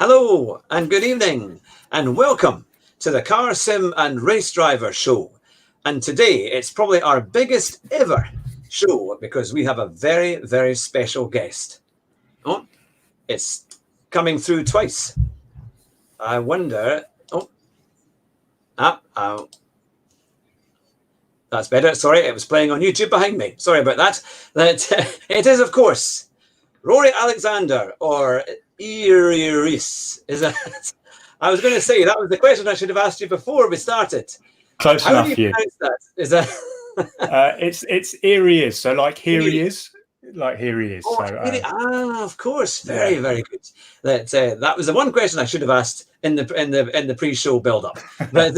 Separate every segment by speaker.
Speaker 1: Hello and good evening and welcome to the Car Sim and Race Driver Show. And today it's probably our biggest ever show because we have a very, very special guest. Oh, it's coming through twice. I wonder. That's better. Sorry, it was playing on YouTube behind me. Sorry about that. It is, of course, Rory Alexander, or EERIEISSSS. Is that? I was going to say that was the question I should have asked you before we started.
Speaker 2: Close
Speaker 1: How
Speaker 2: enough,
Speaker 1: do you pronounce that? Is that?
Speaker 2: It's EERIEISSSS. So like here he is, like here he is.
Speaker 1: Oh,
Speaker 2: So,
Speaker 1: of course, very good. That was the one question I should have asked in the pre-show build-up. But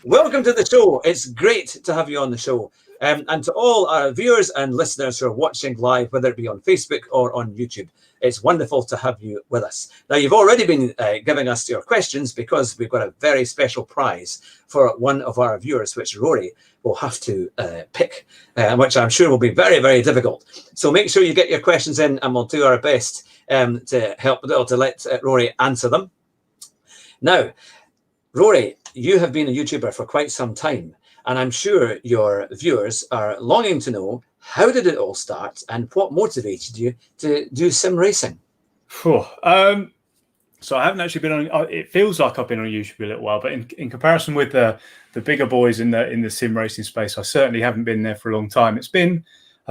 Speaker 1: welcome to the show. It's great to have you on the show. And to all our viewers and listeners who are watching live, whether it be on Facebook or on YouTube, it's wonderful to have you with us. Now, you've already been giving us your questions because we've got a very special prize for one of our viewers, which Rory will have to pick, which I'm sure will be very, very difficult. So make sure you get your questions in and we'll do our best to let Rory answer them. Now, Rory, you have been a YouTuber for quite some time, and I'm sure your viewers are longing to know, how did it all start and what motivated you to do sim racing?
Speaker 2: so I haven't actually been on. It feels like I've been on YouTube a little while, but in comparison with the bigger boys in the sim racing space, I certainly haven't been there for a long time. I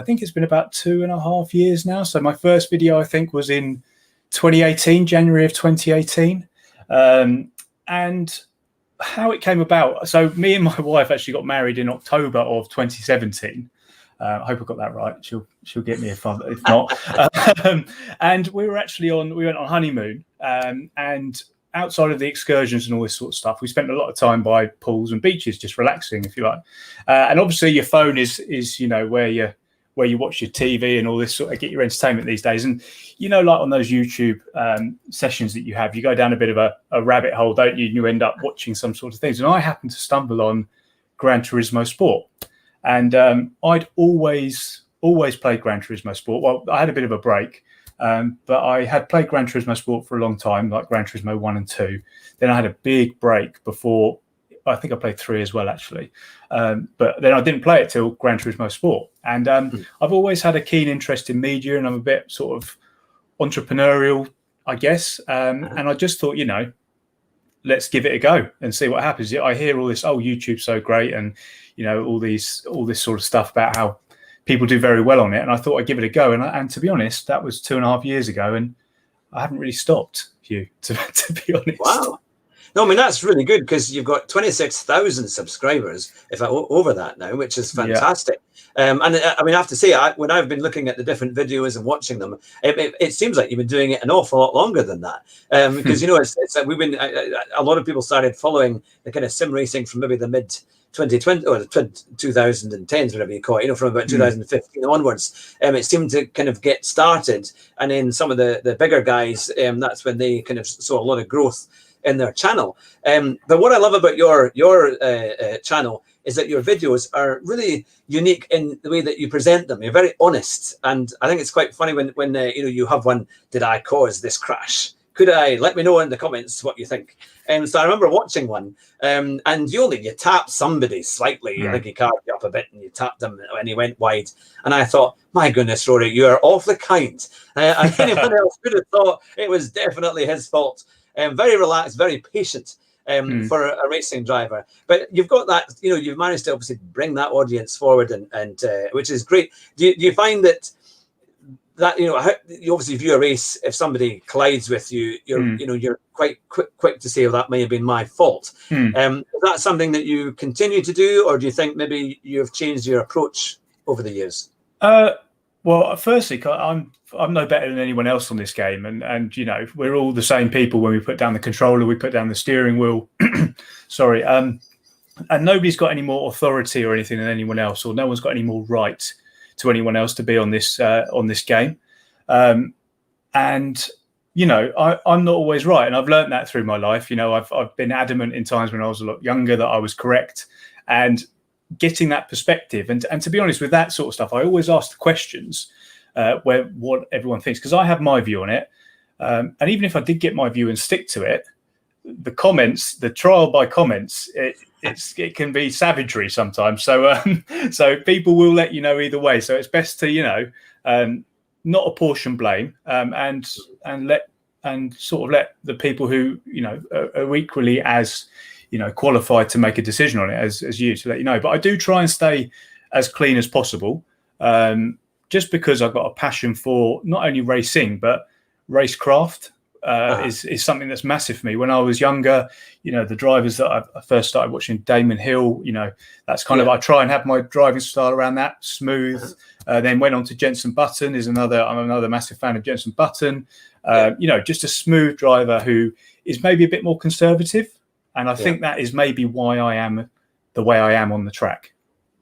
Speaker 2: think it's been about 2.5 years now. So my first video, I think, was in 2018, January of 2018, and how it came about. So me and my wife actually got married in October of 2017. I hope I got that right. She'll get me if not. And we went on honeymoon, and outside of the excursions and all this sort of stuff, we spent a lot of time by pools and beaches, just relaxing, if you like. And obviously, your phone is where you watch your TV and all this sort of get your entertainment these days. And like on those YouTube sessions that you have, you go down a bit of a rabbit hole, don't you? And you end up watching some sort of things. And I happened to stumble on Gran Turismo Sport. And I'd always played Gran Turismo Sport. Well, I had a bit of a break, but I had played Gran Turismo Sport for a long time, like Gran Turismo 1 and 2. Then I had a big break before. I think I played 3 as well, actually. But then I didn't play it till Gran Turismo Sport. And I've always had a keen interest in media, and I'm a bit sort of entrepreneurial, I guess. And I just thought, let's give it a go and see what happens. I hear all this, YouTube's so great, and all this sort of stuff about how people do very well on it. And I thought I'd give it a go. And to be honest, that was 2.5 years ago, and I haven't really stopped, Hugh, to be honest.
Speaker 1: Wow. No, I mean, that's really good because you've got 26,000 subscribers, over that now, which is fantastic. Yeah. And I mean, I have to say, when I've been looking at the different videos and watching them, it seems like you've been doing it an awful lot longer than that. Because, we've been, a lot of people started following the kind of sim racing from maybe the mid 2020 or the 2010s, whatever you call it, from about 2015 onwards. It seemed to kind of get started. And then some of the bigger guys, that's when they kind of saw a lot of growth in their channel. But what I love about your channel is that your videos are really unique in the way that you present them. You're very honest, and I think it's quite funny when you have one. Did I cause this crash? Let me know in the comments what you think. So I remember watching one, and you tapped somebody slightly. I think he carved you up a bit, and you tapped him, and he went wide. And I thought, my goodness, Rory, you are awfully kind. And anyone else could have thought it was definitely his fault. Very relaxed, very patient for a racing driver. But you've got that, you've managed to obviously bring that audience forward, and which is great. Do you find that you obviously view a race, if somebody collides with you, you're quite quick to say, oh, that may have been my fault. Is that something that you continue to do, or do you think maybe you've changed your approach over the years?
Speaker 2: Well, firstly, I'm no better than anyone else on this game, and we're all the same people. When we put down the controller, we put down the steering wheel. Sorry, and nobody's got any more authority or anything than anyone else, or no one's got any more right to anyone else to be on this game. And I'm not always right, and I've learned that through my life. I've been adamant in times when I was a lot younger that I was correct, and getting that perspective. And to be honest, with that sort of stuff, I always ask the questions what everyone thinks, because I have my view on it. And even if I did get my view and stick to it, the comments, the trial by comments, it can be savagery sometimes. So so people will let you know either way. So it's best to not apportion blame, and sort of let the people who are equally as qualified to make a decision on it as you, to let you know. But I do try and stay as clean as possible, just because I've got a passion for not only racing but racecraft. Is something that's massive for me. When I was younger, the drivers that I first started watching, Damon Hill, that's kind of, I try and have my driving style around that, smooth. Then went on to Jenson Button. I'm another massive fan of Jenson Button. Just a smooth driver who is maybe a bit more conservative. And I think that is maybe why I am the way I am on the track.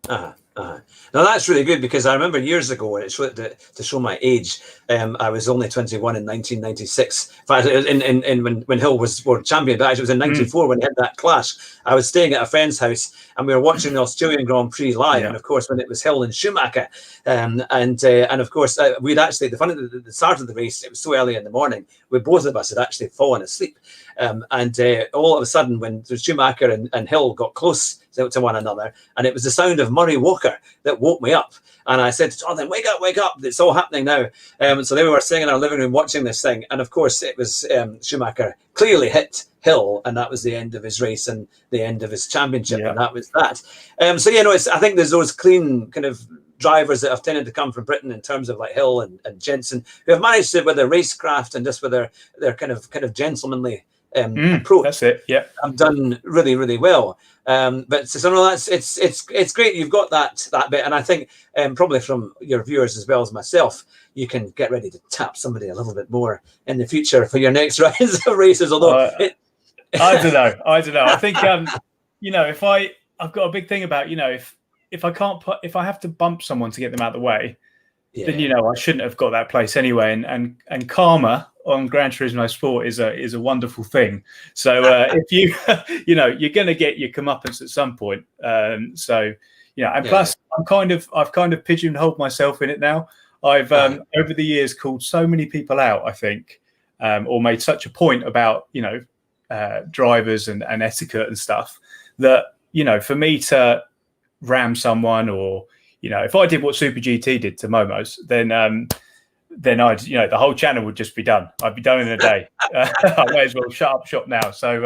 Speaker 1: Now that's really good, because I remember years ago, when to show my age, I was only 21 in 1996. In fact, when Hill was world champion, but actually it was in 94 when he had that clash. I was staying at a friend's house and we were watching the Australian Grand Prix live, and of course when it was Hill and Schumacher, and of course we'd actually, the start of the race, it was so early in the morning, both of us had actually fallen asleep, and all of a sudden when Schumacher and Hill got close to one another, and it was the sound of Murray Walker that woke me up, and I said to Jonathan, wake up, it's all happening now. So they were sitting in our living room watching this thing, and of course it was Schumacher clearly hit Hill, and that was the end of his race and the end of his championship, and that was that. I think there's those clean kind of drivers that have tended to come from Britain, in terms of like Hill and Jenson, who have managed to, with their racecraft and just with their kind of gentlemanly approach.
Speaker 2: That's it. Yeah,
Speaker 1: I've done really, really well. But so no, it's great you've got that bit, and I think probably from your viewers as well as myself, you can get ready to tap somebody a little bit more in the future for your next rounds of races. Although
Speaker 2: I don't know. I think if I've got a big thing about if I have to bump someone to get them out of the way, then I shouldn't have got that place anyway. And karma on Gran Turismo Sport is a wonderful thing. So if you you're going to get your comeuppance at some point. Plus I've kind of pigeonholed myself in it now. I've over the years called so many people out, I think, or made such a point about drivers and etiquette and stuff, that for me to ram someone, or if I did what Super GT did to Momos, then I'd the whole channel would just be done. I'd be done in a day. I may as well shut up shop now. So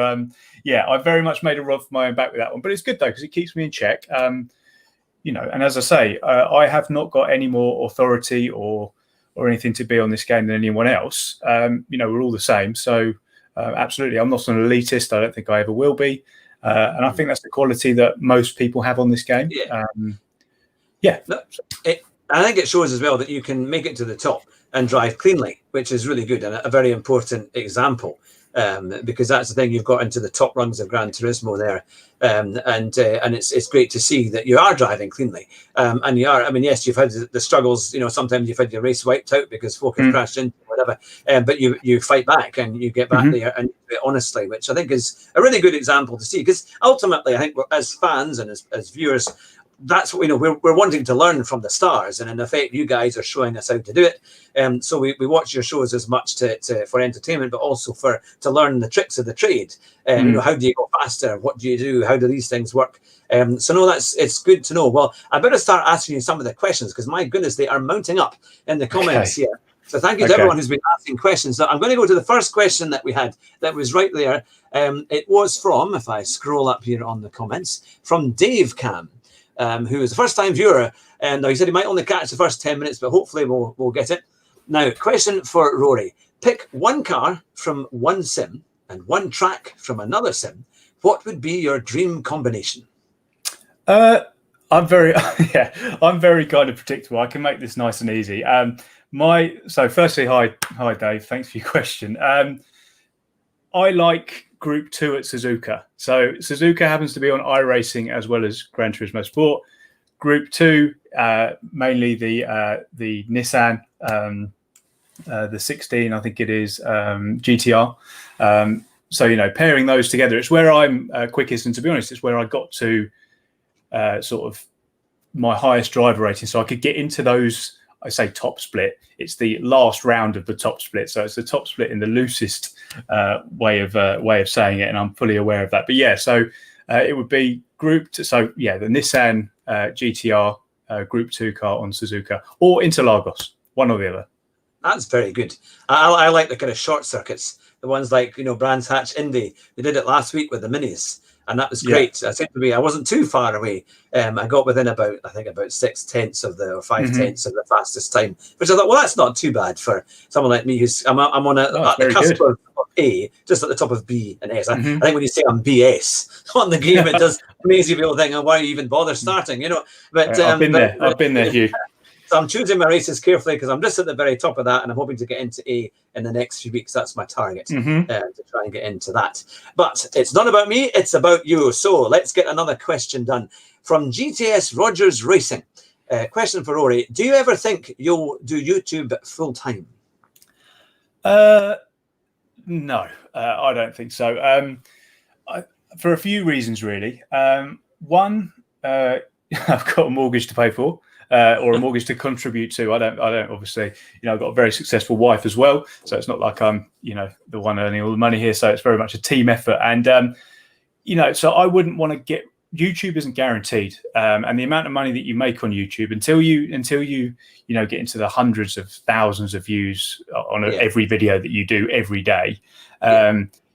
Speaker 2: I very much made a rod for my own back with that one, but it's good though, because it keeps me in check. And as I say, I have not got any more authority or anything to be on this game than anyone else. We're all the same. So absolutely, I'm not an elitist. I don't think I ever will be. And I think that's the quality that most people have on this game.
Speaker 1: I think it shows as well that you can make it to the top and drive cleanly, which is really good and a very important example, because that's the thing, you've got into the top rungs of Gran Turismo there, and it's great to see that you are driving cleanly, and you are. I mean, yes, you've had the struggles. Sometimes you've had your race wiped out because folk have crashed into whatever, but you fight back and you get back there and do it honestly, which I think is a really good example to see, because ultimately I think as fans and as viewers, that's what we're wanting to learn from the stars, and in effect you guys are showing us how to do it, so we watch your shows as much for entertainment, but also to learn the tricks of the trade. How do you go faster, what do you do, how do these things work? So no, it's good to know. Well, I better start asking you some of the questions, because my goodness, they are mounting up in the comments here. So thank you to everyone who's been asking questions. So I'm going to go to the first question that we had that was right there. It was from, if I scroll up here on the comments, from Dave Cam, who is a first-time viewer, and he said he might only catch the first 10 minutes, but hopefully we'll get it. Now, question for Rory: pick one car from one sim and one track from another sim. What would be your dream combination?
Speaker 2: I'm very kind of predictable. I can make this nice and easy. So firstly, hi Dave, thanks for your question. I like Group 2 at Suzuka. So Suzuka happens to be on iRacing as well as Gran Turismo Sport. Group 2, mainly the Nissan, the 16, I think it is, GTR. So, pairing those together, it's where I'm quickest. And to be honest, it's where I got to sort of my highest driver rating. So I could get into those I say top split, it's the last round of the top split. So it's the top split in the loosest way of saying it, and I'm fully aware of that. But yeah, so it would be grouped. So yeah, the Nissan GTR Group 2 car on Suzuka or Interlagos, one or the other.
Speaker 1: That's very good. I like the kind of short circuits, the ones like, Brands Hatch Indy. They did it last week with the minis, and that was great. Yeah. I seemed to be, I wasn't too far away. I got within about 6/10 of or 5/10 of the fastest time, which I thought, well, that's not too bad for someone like me who's I'm on at the cusp of A, just at the top of B and S. I think when you say I'm BS on the game, it does amazing people think, oh, why you even bother starting? But
Speaker 2: I've been there, Hugh.
Speaker 1: So I'm choosing my races carefully because I'm just at the very top of that, and I'm hoping to get into A in the next few weeks. That's my target, to try and get into that. But it's not about me, it's about you. So let's get another question done. From GTS Rogers Racing. Question for Rory. Do you ever think you'll do YouTube full time?
Speaker 2: No, I don't think so. For a few reasons, really. One, I've got a mortgage to pay for. Or a mortgage to contribute to. I don't obviously, I've got a very successful wife as well. So it's not like I'm, the one earning all the money here. So it's very much a team effort. And, so I wouldn't want to get, YouTube isn't guaranteed. And the amount of money that you make on YouTube until you get into the hundreds of thousands of views on every video that you do every day,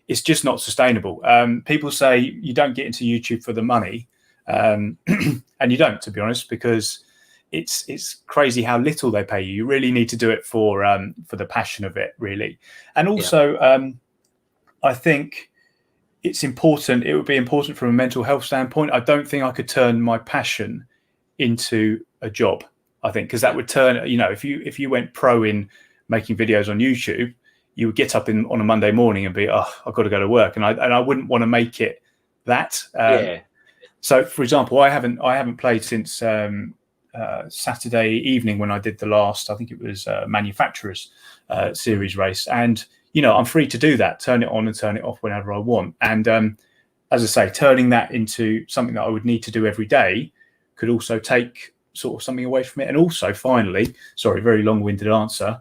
Speaker 2: it's just not sustainable. People say you don't get into YouTube for the money. And you don't, to be honest, because it's crazy how little they pay you. You really need to do it for the passion of it, really. And also, I think it's important. It would be important from a mental health standpoint. I don't think I could turn my passion into a job. I think because that would turn. If you went pro in making videos on YouTube, you would get up on a Monday morning and be, I've got to go to work, and I wouldn't want to make it that. So, for example, I haven't played since Saturday evening when I did the last, I think it was manufacturers series race, and I'm free to do that, turn it on and turn it off whenever I want. And as I say, turning that into something that I would need to do every day could also take sort of something away from it. And also, finally, sorry, very long-winded answer,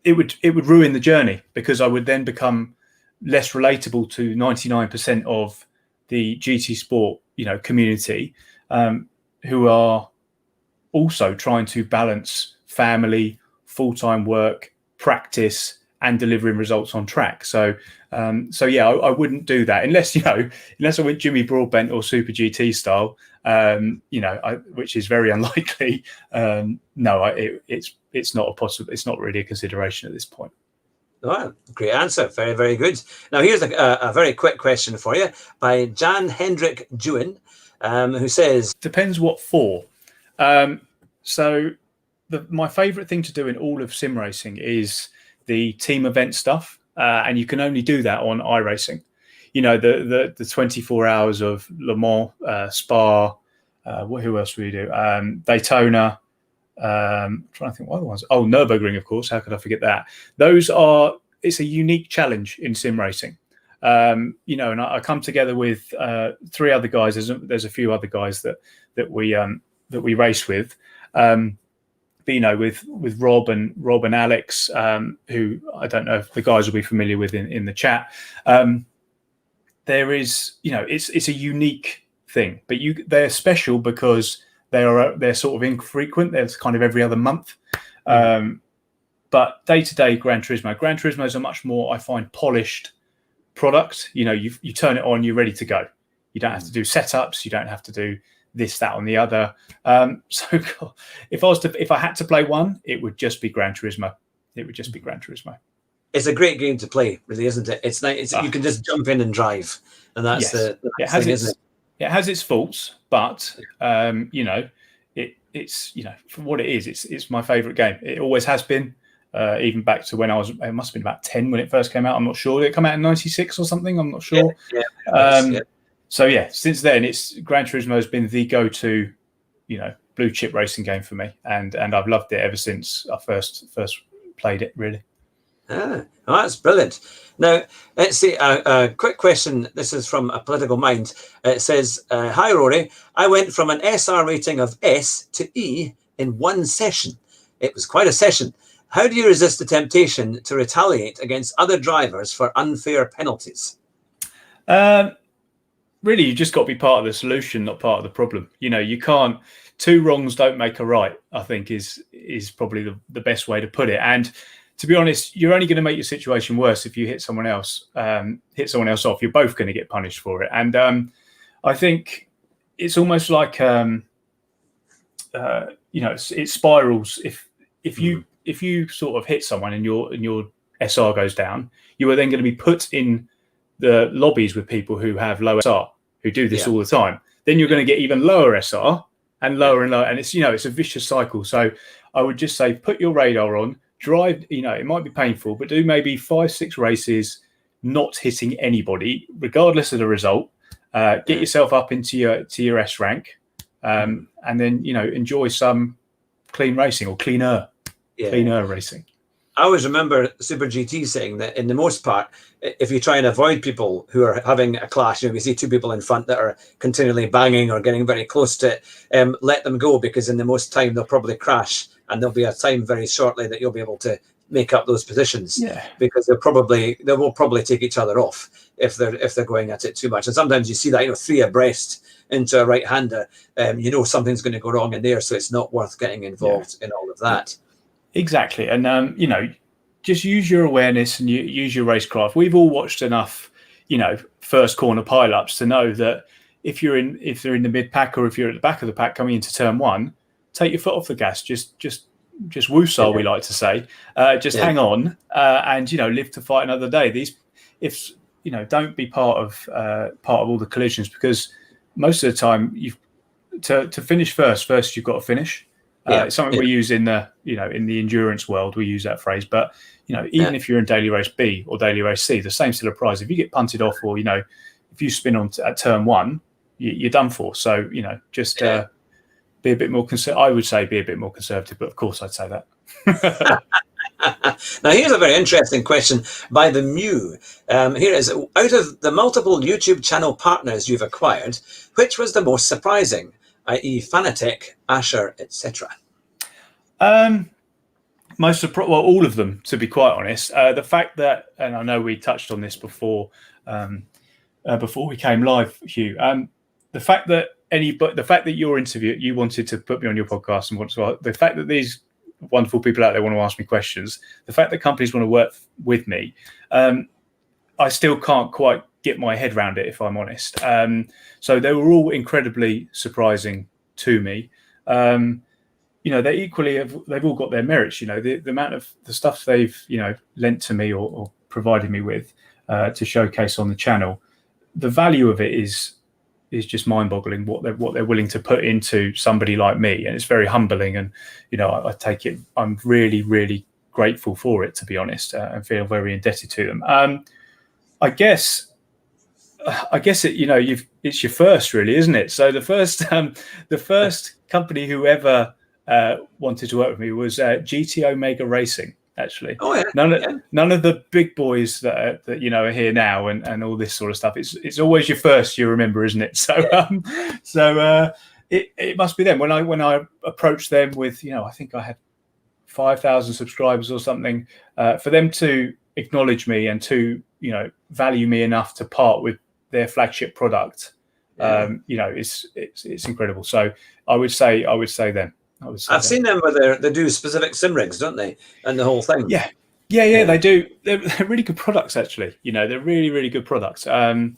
Speaker 2: it would ruin the journey, because I would then become less relatable to 99% of the GT Sport community, who are also trying to balance family, full-time work, practice, and delivering results on track. So I wouldn't do that unless I went Jimmy Broadbent or Super GT style, which is very unlikely. It's not it's not really a consideration at this point.
Speaker 1: Oh, great answer. Very, very good. Now, here's a very quick question for you by Jan Hendrik Jewin, who says...
Speaker 2: Depends what for. So my favourite thing to do in all of sim racing is the team event stuff. And you can only do that on iRacing. The 24 hours of Le Mans, Spa, who else do we do? Daytona. I'm trying to think what other ones. Oh, Nürburgring, of course. How could I forget that? It's a unique challenge in sim racing. And I come together with 3 other guys. There's a few other guys that we race with. With Rob and Alex, who I don't know if the guys will be familiar with in the chat. There is, it's a unique thing, but they're special because they're sort of infrequent. They're kind of every other month. But day-to-day Gran Turismo is a much more, I find, polished product. You turn it on, you're ready to go. You don't have to do setups. You don't have to do this, that, and the other. So if I had to play one, it would just be Gran Turismo. It would just be Gran Turismo.
Speaker 1: It's a great game to play, really, isn't it? It's nice. You can just jump in and drive, and that's the thing, isn't it?
Speaker 2: It has its faults, but it's for what it is. It's my favourite game. It always has been. Even back to when it must have been about 10 when it first came out. I'm not sure. Did it come out in 96 or something? I'm not sure. So since then, Gran Turismo has been the go-to, blue chip racing game for me, and I've loved it ever since I first played it. Really.
Speaker 1: That's brilliant. Now, let's see a quick question. This is from a political mind. It says, "Hi Rory, I went from an SR rating of S to E in one session. It was quite a session. How do you resist the temptation to retaliate against other drivers for unfair penalties?
Speaker 2: Really, you just got to be part of the solution, not part of the problem. You can't. Two wrongs don't make a right, I think is probably the best way to put it. And to be honest, you're only going to make your situation worse if you hit someone else off. You're both going to get punished for it. And I think it's almost like it spirals. If you sort of hit someone and your SR goes down, you are then going to be put in the lobbies with people who have low SR, who do this all the time. Then you're going to get even lower SR and lower and lower, and it's a vicious cycle. So I would just say, put your radar on, drive. It might be painful, but do maybe 5-6 races not hitting anybody, regardless of the result. Get yourself up into your S rank, and then enjoy some clean racing or cleaner racing.
Speaker 1: I always remember Super GT saying that, in the most part, if you try and avoid people who are having a clash, we see two people in front that are continually banging or getting very close to it, let them go, because in the most time they'll probably crash, and there'll be a time very shortly that you'll be able to make up those positions. Because they will probably take each other off if they're going at it too much. And sometimes you see that 3 abreast into a right-hander, something's going to go wrong in there, so it's not worth getting involved in all of that.
Speaker 2: Exactly. And, just use your awareness and use your racecraft. We've all watched enough, first corner pileups to know that if they're in the mid pack, or if you're at the back of the pack coming into turn 1, take your foot off the gas. Just woosah, we like to say. Hang on and, live to fight another day. Don't be part of all the collisions, because most of the time to finish first you've got to finish. It's something we use in the in the endurance world. We use that phrase, but even if you're in daily race B or daily race C, the same still applies. If you get punted off, or if you spin on at turn 1, you're done for. So just be a bit more I would say be a bit more conservative, but of course I'd say that.
Speaker 1: Now here's a very interesting question by the Mew. Here is: out of the multiple YouTube channel partners you've acquired, which was the most surprising? I.e. Fanatec, Asher, etc.
Speaker 2: All of them, to be quite honest. The fact that, and I know we touched on this before we came live, Hugh. The fact that your interview, you wanted to put me on your podcast, and the fact that these wonderful people out there want to ask me questions, the fact that companies want to work with me, I still can't quite get my head around it, if I'm honest. So they were all incredibly surprising to me. They equally they've all got their merits. The amount of the stuff they've lent to me or provided me with to showcase on the channel, the value of it is just mind-boggling. What they're willing to put into somebody like me, and it's very humbling. And I take it. I'm really, really grateful for it, to be honest, and feel very indebted to them. I guess it's your first, really, isn't it? So the first company who ever wanted to work with me was GT Omega Racing. Actually, none of the big boys that are here now and all this sort of stuff. It's always your first you remember, isn't it? So it must be them. When I approached them with I think I had 5,000 subscribers or something, for them to acknowledge me and to value me enough to part with their flagship product, it's incredible. So I would say them. I've
Speaker 1: seen them where they do specific sim rigs, don't they, and the whole thing.
Speaker 2: Yeah, they do. They're really good products, actually. They're really, really good products. They're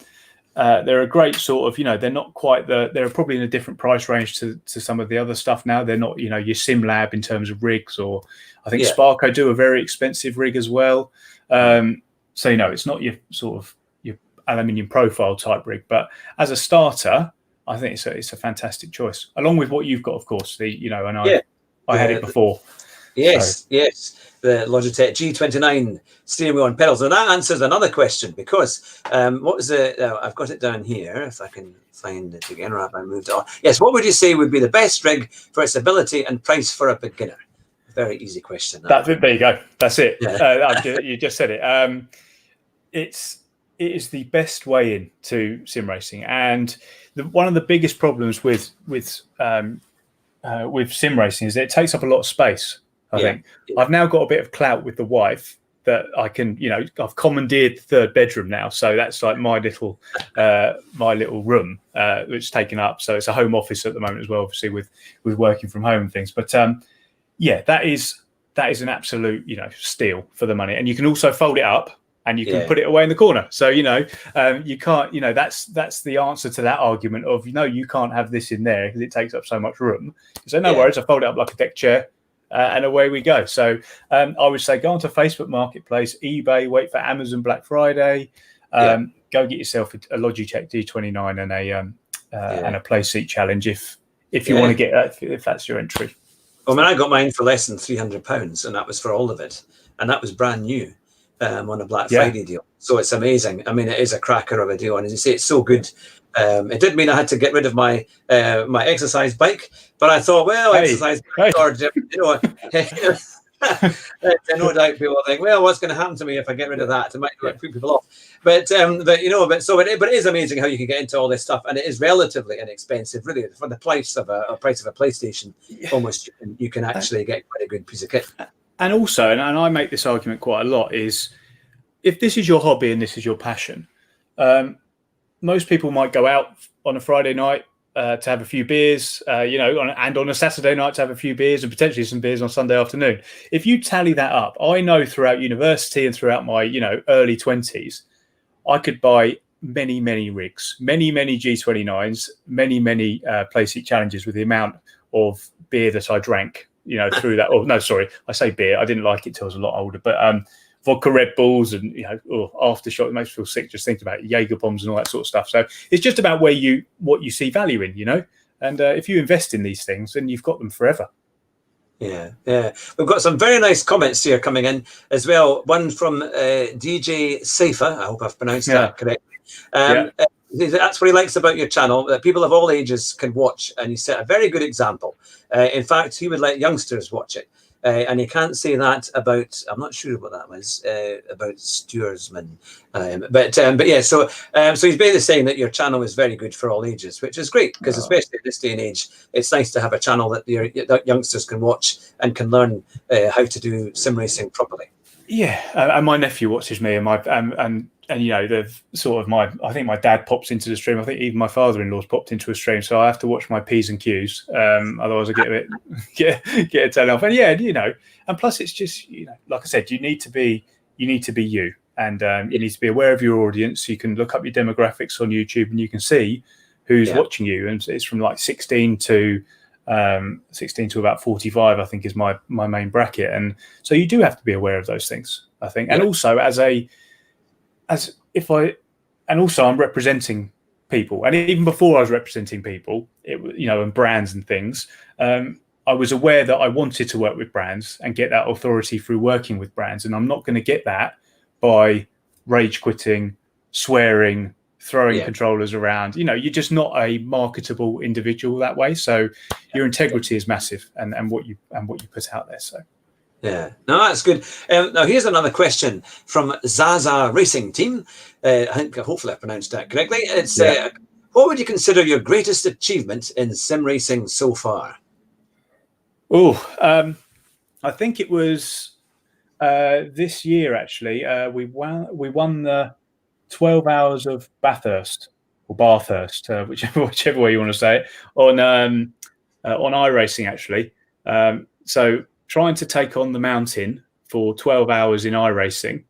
Speaker 2: a great sort of, they're not quite they're probably in a different price range to some of the other stuff now. They're not, your Sim Lab in terms of rigs, or I think Sparko do a very expensive rig as well. So, it's not your sort of your aluminium profile type rig, but as a starter, I think it's a fantastic choice, along with what you've got, of course. I had it before.
Speaker 1: Yes. The Logitech G29 steering wheel and pedals. And that answers another question, because what was it? I've got it down here, if I can find it again, or have I moved on? Yes, what would you say would be the best rig for its ability and price for a beginner? Very easy question.
Speaker 2: There you go. That's it. Yeah. You just said it. It is the best way into sim racing, and one of the biggest problems with with sim racing is that it takes up a lot of space. I think I've now got a bit of clout with the wife that I can, I've commandeered the third bedroom now, so that's like my little room, which is taken up. So it's a home office at the moment as well, obviously with working from home and things. But that is an absolute steal for the money, and you can also fold it up and you can put it away in the corner. So you can't, that's the answer to that argument of you can't have this in there because it takes up so much room. So no worries, I fold it up like a deck chair. And away we go. So I would say go onto Facebook Marketplace, eBay, wait for Amazon Black Friday, go get yourself a Logitech D29 and a play seat challenge if you want to get that, if that's your entry.
Speaker 1: Well, I got mine for less than £300, and that was for all of it, and that was brand new on a Black Friday deal. So it's amazing. I mean, it is a cracker of a deal, and as you say, it's so good. It did mean I had to get rid of my my exercise bike, but I thought, well, exercise bike, or no doubt people think, well, what's going to happen to me if I get rid of that? It might put people off, but it is amazing how you can get into all this stuff, and it is relatively inexpensive, really, for the price of a PlayStation. Almost, you can actually get quite a good piece of kit.
Speaker 2: And also, and I make this argument quite a lot, is if this is your hobby and this is your passion. Most people might go out on a Friday night to have a few beers, and on a Saturday night to have a few beers and potentially some beers on Sunday afternoon. If you tally that up, I know throughout university and throughout my, early 20s, I could buy many, many rigs, many, many G29s, many, many play seat challenges with the amount of beer that I drank, through that. Oh, no, sorry, I say beer. I didn't like it till I was a lot older, but vodka Red Bulls and aftershock, it makes me feel sick just thinking about it, Jaeger bombs and all that sort of stuff. So it's just about what you see value in, and if you invest in these things, then you've got them forever.
Speaker 1: Yeah. We've got some very nice comments here coming in as well. One from DJ Safer. I hope I've pronounced that correctly. That's what he likes about your channel, that people of all ages can watch, and you set a very good example. In fact, he would let youngsters watch it. And you can't say that about, I'm not sure what that was, about steersmen. But yeah, so he's basically saying that your channel is very good for all ages, which is great, because especially in this day and age, it's nice to have a channel that that youngsters can watch and can learn how to do sim racing properly.
Speaker 2: Yeah, and my nephew watches me, and they've sort of I think my dad pops into the stream. I think even my father-in-law's popped into a stream, so I have to watch my P's and Q's. Otherwise, I get a bit get a turn off. And and plus it's just like I said, you need to be you, and you need to be aware of your audience. You can look up your demographics on YouTube, and you can see who's watching you, and it's from like 16 to about 45, I think, is my main bracket, and so you do have to be aware of those things, I think. And also I'm representing people, and even before I was representing people, and brands and things, I was aware that I wanted to work with brands and get that authority through working with brands, and I'm not going to get that by rage quitting, swearing, throwing controllers around. You're just not a marketable individual that way. So your integrity is massive, and what you put out there. So
Speaker 1: no, that's good. Now here's another question from Zaza Racing Team. I think hopefully I pronounced that correctly. It's what would you consider your greatest achievement in sim racing so far?
Speaker 2: I think it was this year actually. We won the 12 hours of Bathurst, whichever way you want to say it, on iRacing actually. So trying to take on the mountain for 12 hours in iRacing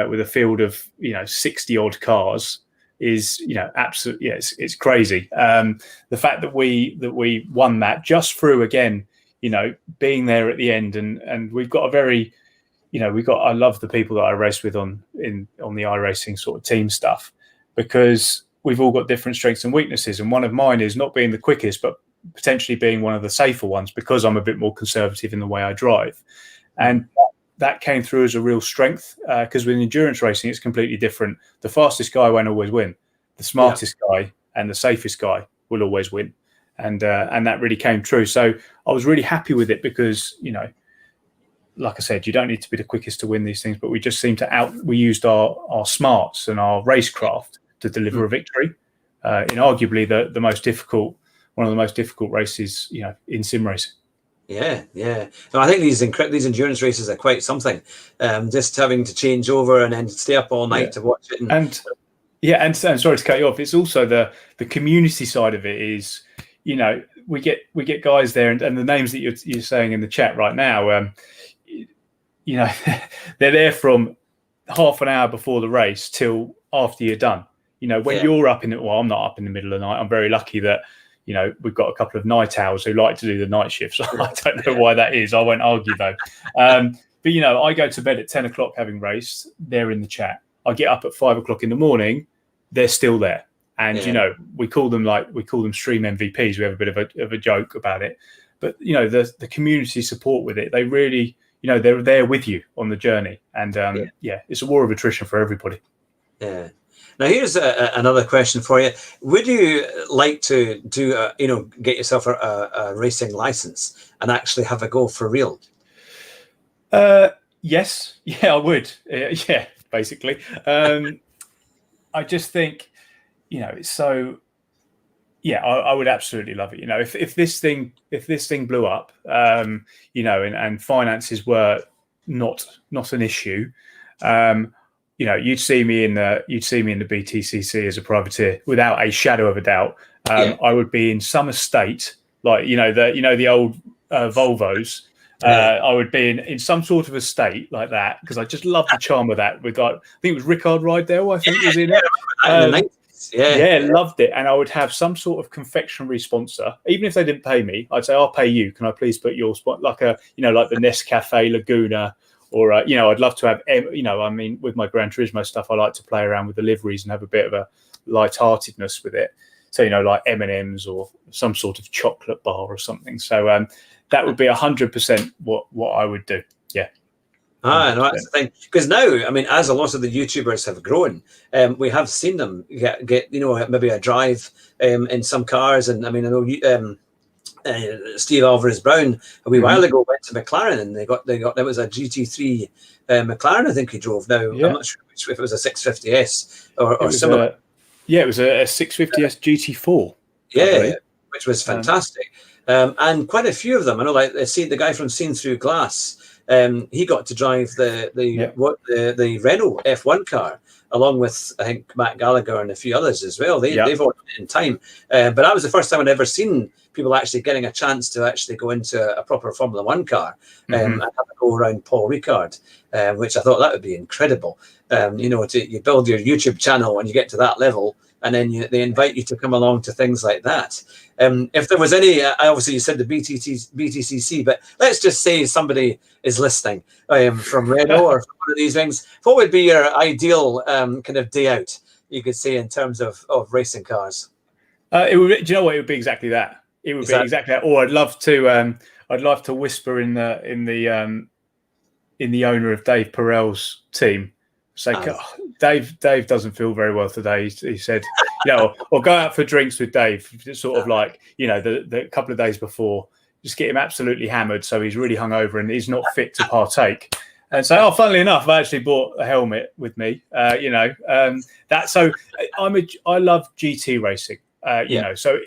Speaker 2: with a field of 60 odd cars is absolutely it's crazy. The fact that we won that just through again being there at the end, and we've got a very I love the people that I race with on the iRacing sort of team stuff, because we've all got different strengths and weaknesses. And one of mine is not being the quickest, but potentially being one of the safer ones, because I'm a bit more conservative in the way I drive. And that came through as a real strength, because with endurance racing, it's completely different. The fastest guy won't always win. The smartest guy and the safest guy will always win. And that really came true. So I was really happy with it, because, like I said, you don't need to be the quickest to win these things, but we just seemed we used our smarts and our racecraft to deliver a victory in arguably the most difficult, one of the most difficult races, you know, in sim racing.
Speaker 1: Yeah, yeah. No, I think these endurance races are quite something. Just having to change over and then stay up all night to watch it.
Speaker 2: And sorry to cut you off. It's also the community side of it is, you know, we get guys there, and the names that you're saying in the chat right now, you know, they're there from half an hour before the race till after you're done. You know, when you're up in it, well, I'm not up in the middle of the night. I'm very lucky that, you know, we've got a couple of night owls who like to do the night shifts. I don't know why that is. I won't argue though. But, you know, I go to bed at 10 o'clock having raced. They're in the chat. I get up at 5 o'clock in the morning. They're still there. And, you know, we call them stream MVPs. We have a bit of a joke about it. But, you know, the community support with it, they really, you know, they're there with you on the journey. And, it's a war of attrition for everybody.
Speaker 1: Yeah. Now, here's another question for you. Would you like to do, get yourself a racing license and actually have a go for real?
Speaker 2: Yes. Yeah, I would. Yeah, basically. I just think, you know, it's so, yeah, I would absolutely love it. You know, if this thing blew up, you know, and finances were not an issue, you know, you'd see me in the BTCC as a privateer without a shadow of a doubt. I would be in some estate, like the old Volvos. I would be in some sort of estate like that, because I just love the charm of that. With, like, I think it was Rickard Rydell, I think was in it. Loved it. And I would have some sort of confectionery sponsor, even if they didn't pay me. I'd say, I'll pay you. Can I please put your spot, like like the Nescafe Laguna. Or, you know, I'd love to have, you know, I mean, with my Gran Turismo stuff, I like to play around with the liveries and have a bit of a lightheartedness with it. So, you know, like M&Ms or some sort of chocolate bar or something. So that would be 100% what I would do. Yeah.
Speaker 1: No, that's the thing. Because now, I mean, as a lot of the YouTubers have grown, we have seen them get you know, maybe a drive in some cars. And I mean, I know Steve Alvarez Brown a wee while ago went to McLaren, and they got that was a GT3 McLaren, I think he drove. Now I'm not sure if it was a 650S or similar.
Speaker 2: It was a 650S GT4.
Speaker 1: Yeah, which was fantastic. And quite a few of them. I know, like the guy from Seen Through Glass. He got to drive the Renault F1 car, along with, I think, Matt Gallagher and a few others as well. They've all done it in time. But that was the first time I'd ever seen people actually getting a chance to actually go into a proper Formula One car and have a go around Paul Ricard, which I thought that would be incredible. You know, you build your YouTube channel when you get to that level, and then they invite you to come along to things like that. If there was any, obviously you said the BTCC, but let's just say somebody is listening from Renault or from one of these things. What would be your ideal kind of day out, you could say, in terms of racing cars?
Speaker 2: It would. Do you know what? It would be exactly that. It would be exactly that. Or I'd love to whisper in the owner of Dave Perel's team. Say, Dave doesn't feel very well today. He said, you know, or go out for drinks with Dave, just sort of like, you know, the couple of days before, just get him absolutely hammered so he's really hungover and he's not fit to partake. And so, funnily enough, I actually bought a helmet with me. You know, that. So I love GT racing. You know, so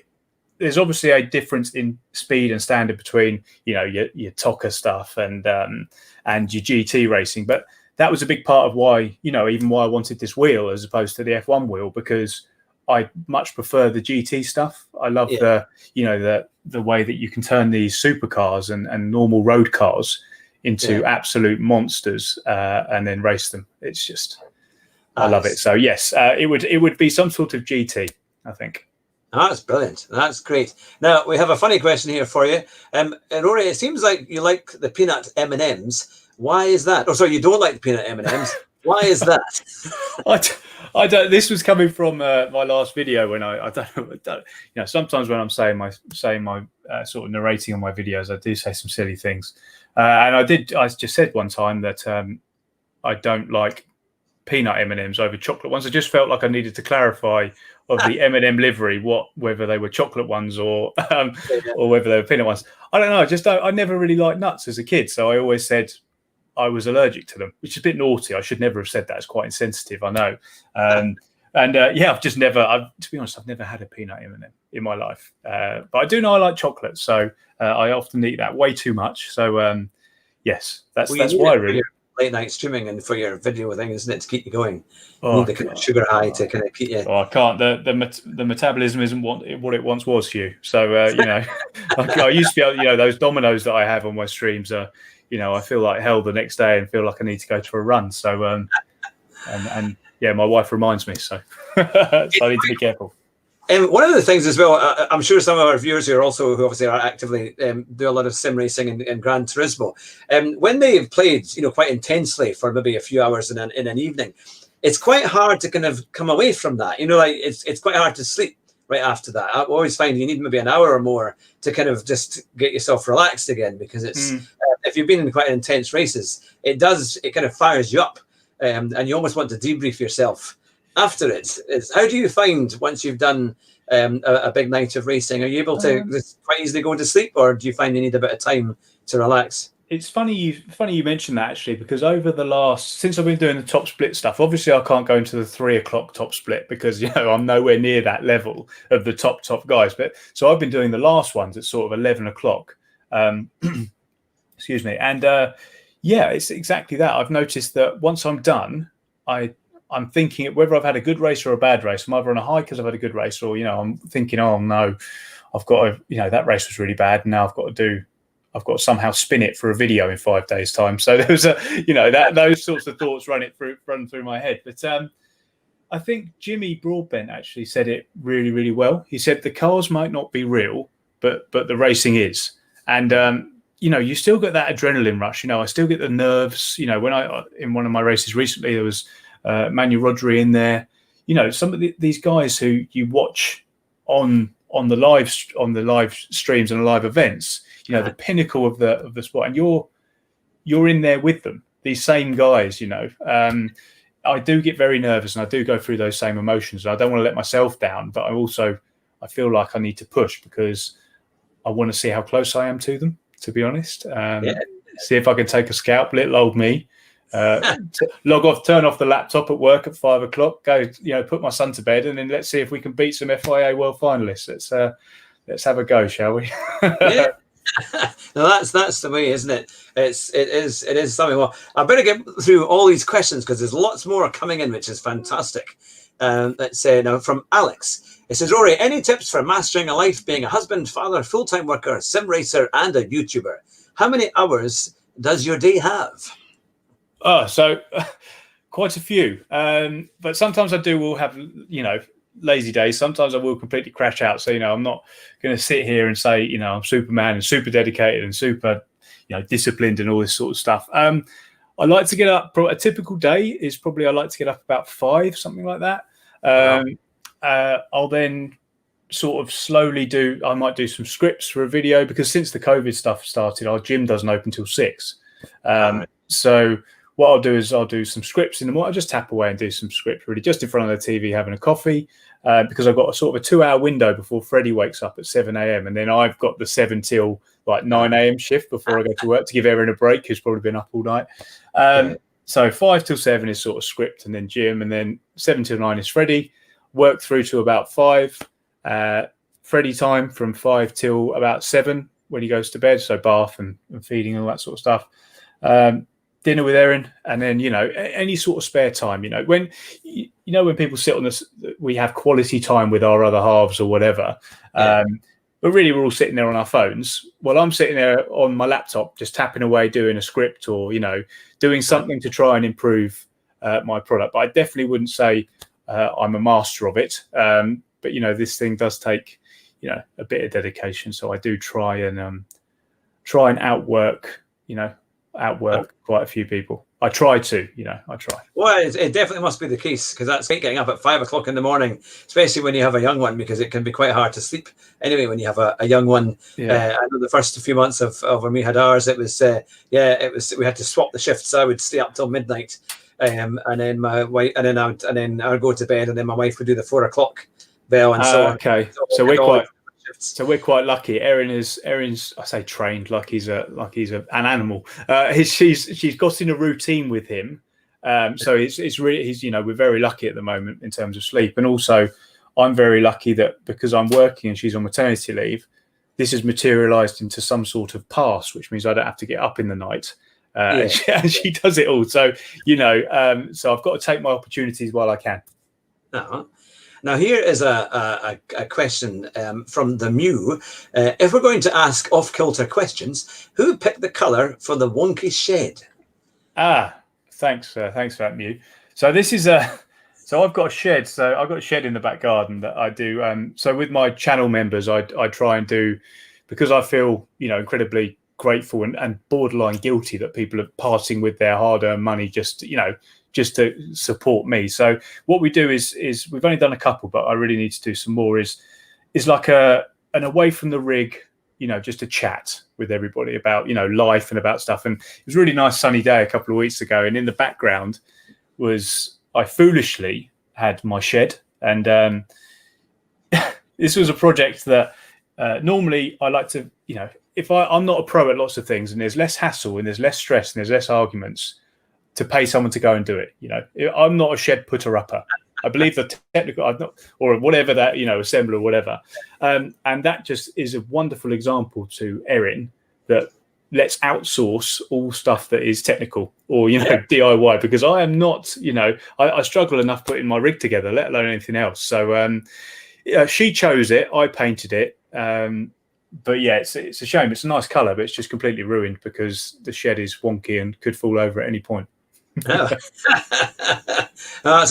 Speaker 2: there's obviously a difference in speed and standard between, you know, your TOCA stuff and your GT racing, but that was a big part of why, you know, even why I wanted this wheel as opposed to the F1 wheel, because I much prefer the GT stuff. I love the way that you can turn these supercars and normal road cars into absolute monsters and then race them. It's just, I love it. So yes, it would be some sort of GT, I think.
Speaker 1: That's brilliant. That's great. Now we have a funny question here for you, Rory. It seems like you like the peanut M&Ms. Why is that? Oh, sorry, you don't like the peanut M&Ms. Why is that?
Speaker 2: I don't. This was coming from my last video when I don't know. You know, sometimes when I'm saying my sort of narrating on my videos, I do say some silly things, and I just said one time that I don't like peanut M&Ms over chocolate ones. I just felt like I needed to clarify of the M&M livery, whether they were chocolate ones or whether they were peanut ones. I don't know. I never really liked nuts as a kid, so I always said I was allergic to them, which is a bit naughty. I should never have said that. It's quite insensitive, I know. And yeah, to be honest, I've never had a peanut M&M in my life. But I do know I like chocolate, so I often eat that way too much. So yes, that's why really.
Speaker 1: Late night streaming and for your video thing, isn't it, to keep you going?
Speaker 2: Oh,
Speaker 1: you need the kind of sugar high to kind of keep you.
Speaker 2: Oh, I can't. The metabolism isn't what it once was, Hugh. So you know, I used to be able, you know, those Dominoes that I have on my streams are, you know, I feel like hell the next day and feel like I need to go for a run. So and yeah, my wife reminds me, so so I need to be careful.
Speaker 1: One of the things as well, I'm sure some of our viewers who obviously are actively do a lot of sim racing and Gran Turismo, when they've played, you know, quite intensely for maybe a few hours in an evening, it's quite hard to kind of come away from that. You know, like it's quite hard to sleep right after that. I always find you need maybe an hour or more to kind of just get yourself relaxed again, because it's if you've been in quite intense races, it kind of fires you up, and you almost want to debrief yourself after it. How do you find once you've done a big night of racing? Are you able to just quite easily go to sleep, or do you find you need a bit of time to relax?
Speaker 2: It's funny you mentioned that, actually, because since I've been doing the top split stuff, obviously I can't go into the 3 o'clock top split because, you know, I'm nowhere near that level of the top guys. But so I've been doing the last ones at sort of 11 o'clock. Excuse me. And yeah, it's exactly that. I've noticed that once I'm done, I'm thinking whether I've had a good race or a bad race. I'm either on a high because I've had a good race, or, you know, I'm thinking, oh no, I've got to, you know, that race was really bad. And now I've got to somehow spin it for a video in 5 days' time. So there was those sorts of thoughts run through my head. But I think Jimmy Broadbent actually said it really, really well. He said the cars might not be real, but the racing is. And you know, you still get that adrenaline rush. You know, I still get the nerves. You know, when in one of my races recently, there was Manuel Rodri in there. You know, some of these guys who you watch on the live streams and live events. You know, the pinnacle of the sport, and you're in there with them. These same guys. You know, I do get very nervous, and I do go through those same emotions. And I don't want to let myself down, but I feel like I need to push because I want to see how close I am to them. To be honest, see if I can take a scalp, little old me. Log off, turn off the laptop at work at 5 o'clock. Go, you know, put my son to bed, and then let's see if we can beat some FIA World Finalists. Let's have a go, shall we?
Speaker 1: Yeah. No, that's the way, isn't it? It is something. Well, I better get through all these questions because there's lots more coming in, which is fantastic. Let's say now from Alex. It says, Rory, any tips for mastering a life being a husband, father, full-time worker, sim racer, and a YouTuber? How many hours does your day have? Oh,
Speaker 2: so quite a few. But sometimes I will have, you know, lazy days. Sometimes I will completely crash out. So, you know, I'm not going to sit here and say, you know, I'm Superman and super dedicated and super, you know, disciplined and all this sort of stuff. I like to get up. A typical day is probably I like to get up about 5, something like that. I'll then sort of slowly I might do some scripts for a video, because since the COVID stuff started, our gym doesn't open till 6. So what I'll do is I'll do some scripts in the morning. I just tap away and do some scripts really just in front of the TV having a coffee, because I've got a sort of a 2-hour window before Freddie wakes up at 7 a.m. And then I've got the 7 till like 9 a.m. shift before I go to work to give Erin a break, who's probably been up all night. So 5 till 7 is sort of script, and then gym, and then 7 till 9 is Freddie. Work through to about 5. Freddie time from 5 till about 7 when he goes to bed. So bath and feeding and all that sort of stuff. Dinner with Erin, and then, you know, any sort of spare time. You know, when people sit on this, we have quality time with our other halves or whatever. But really, we're all sitting there on our phones. Well, I'm sitting there on my laptop, just tapping away, doing a script, or, you know, doing something to try and improve my product. But I definitely wouldn't say I'm a master of it. But, you know, this thing does take, you know, a bit of dedication. So I do try and outwork quite a few people. I try. Well,
Speaker 1: it definitely must be the case, because that's getting up at 5 o'clock in the morning, especially when you have a young one, because it can be quite hard to sleep anyway when you have a young one. I know the first few months of when we had ours, it was we had to swap the shifts. I would stay up till midnight, and then my wife, and then I'd go to bed, and then my wife would do the 4 o'clock bell and so on.
Speaker 2: Okay, so we're quite lucky. Erin's I say trained like he's an animal. She's got in a routine with him So it's really, he's, we're very lucky at the moment in terms of sleep. And also I'm very lucky that because I'm working and she's on maternity leave, this has materialized into some sort of pass, which means I don't have to get up in the night. And she does it all. So, so I've got to take my opportunities while I can.
Speaker 1: Now, here is a question from the Mew. If we're going to ask off-kilter questions, who picked the colour for the wonky shed?
Speaker 2: Thanks for that, Mew. So this is so I've got a shed. So I've got a shed in the back garden that I do. So with my channel members, I try and do, because I feel, incredibly grateful and borderline guilty that people are parting with their hard-earned money just to support me. So what we do is we've only done a couple, but I really need to do some more. Is like an away from the rig, just a chat with everybody about life and about stuff. And it was a really nice sunny day a couple of weeks ago, and in the background was, I foolishly had my shed, and this was a project that normally I like to, if I'm not a pro at lots of things, and there's less hassle and there's less stress and there's less arguments to pay someone to go and do it. I'm not a shed putter upper. I believe the technical, I'm not, or whatever that, assembler or whatever. And that just is a wonderful example to Erin that let's outsource all stuff that is technical or, DIY, because I am not, I struggle enough putting my rig together, let alone anything else. So she chose it. I painted it. But yeah, it's a shame. It's a nice colour, but it's just completely ruined because the shed is wonky and could fall over at any point.
Speaker 1: That's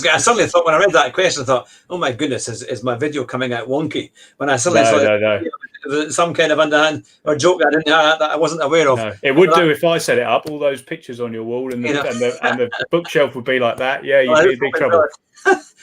Speaker 1: good. I suddenly thought, when I read that question, I thought, oh my goodness, is my video coming out wonky? When I suddenly saw some kind of underhand or joke that I wasn't aware of.
Speaker 2: No, it would do if I set it up. All those pictures on your wall and the bookshelf would be like that. Yeah, you'd be in big trouble.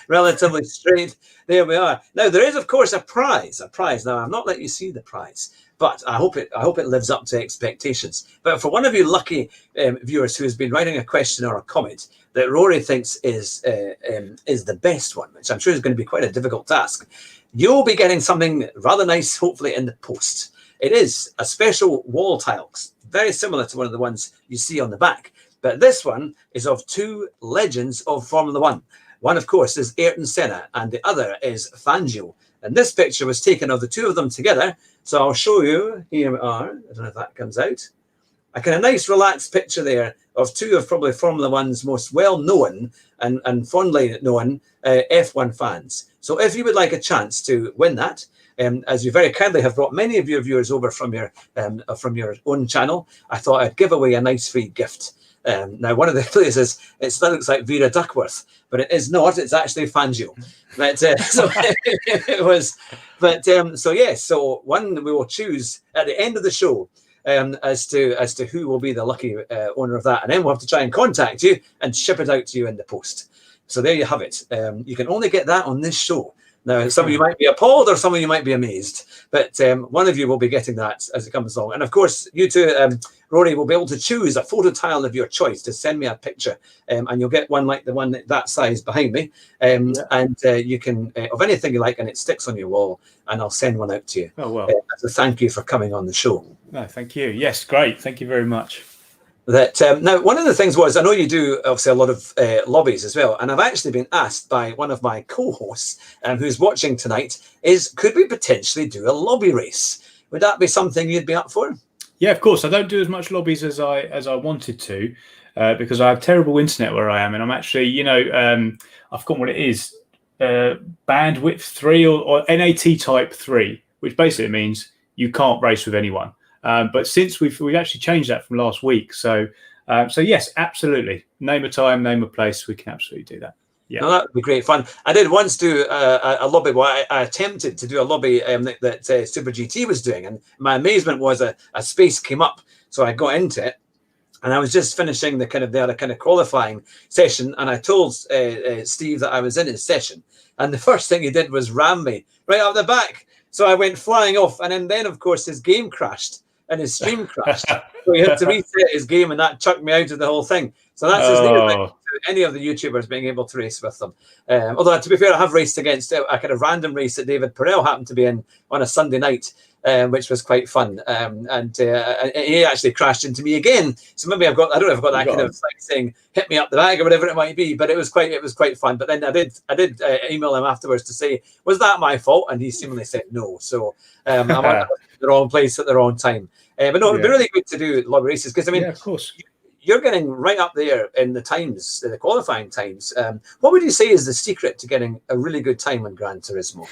Speaker 1: Relatively straight. There we are. Now there is, of course, a prize. Now I've not let you see the prize, but I hope it lives up to expectations. But for one of you lucky viewers who has been writing a question or a comment that Rory thinks is the best one, which I'm sure is going to be quite a difficult task, you'll be getting something rather nice, hopefully, in the post. It is a special wall tile, very similar to one of the ones you see on the back. But this one is of two legends of Formula One. One, of course, is Ayrton Senna, and the other is Fangio. And this picture was taken of the two of them together. So I'll show you. Here we are. I don't know if that comes out. A kind of nice, relaxed picture there of two of probably Formula One's most well-known and fondly known F1 fans. So if you would like a chance to win that, as you very kindly have brought many of your viewers over from your own channel, I thought I'd give away a nice free gift. Now, one of the places, it still looks like Vera Duckworth, but it is not. It's actually Fangio. But so it was. But so yes. So one we will choose at the end of the show as to who will be the lucky owner of that, and then we'll have to try and contact you and ship it out to you in the post. So there you have it. You can only get that on this show. Now, some of you might be appalled or some of you might be amazed, but one of you will be getting that as it comes along. And of course, you two, Rory, will be able to choose a photo tile of your choice to send me a picture, and you'll get one like the one that size behind me. And you can, of anything you like, and it sticks on your wall, and I'll send one out to you.
Speaker 2: Oh, well.
Speaker 1: As a thank you for coming on the show.
Speaker 2: No, thank you. Yes, great. Thank you very much.
Speaker 1: Now, one of the things was, I know you do obviously a lot of lobbies as well, and I've actually been asked by one of my co-hosts who's watching tonight, could we potentially do a lobby race? Would that be something you'd be up for? Yeah,
Speaker 2: of course. I don't do as much lobbies as I wanted to because I have terrible internet where I am, and I'm actually, I've forgotten what it is, bandwidth 3 or NAT type 3, which basically means you can't race with anyone. But since we've actually changed that from last week, so yes, absolutely. Name a time, name a place. We can absolutely do that. Yeah,
Speaker 1: no, that would be great fun. I did once do a lobby. Well, I attempted to do a lobby that Super GT was doing, and my amazement was a space came up, so I got into it, and I was just finishing the other qualifying session, and I told Steve that I was in his session, and the first thing he did was ram me right up the back. So I went flying off, and then of course his game crashed. and his stream crashed. So he had to reset his game, and that chucked me out of the whole thing. So that's his name, to any of the YouTubers being able to race with them. Although, to be fair, I have raced against a kind of random race that David Perel happened to be in on a Sunday night, which was quite fun. And he actually crashed into me again. So maybe I don't know if I've got that kind of like saying hit me up the bag or whatever it might be. But it was quite fun. But then I did email him afterwards to say, was that my fault? And he seemingly said no. So I'm at the wrong place at the wrong time. But no, it'd be really good to do lobby races, because I mean,
Speaker 2: of course,
Speaker 1: you're getting right up there in the times, the qualifying times. What would you say is the secret to getting a really good time on Gran Turismo?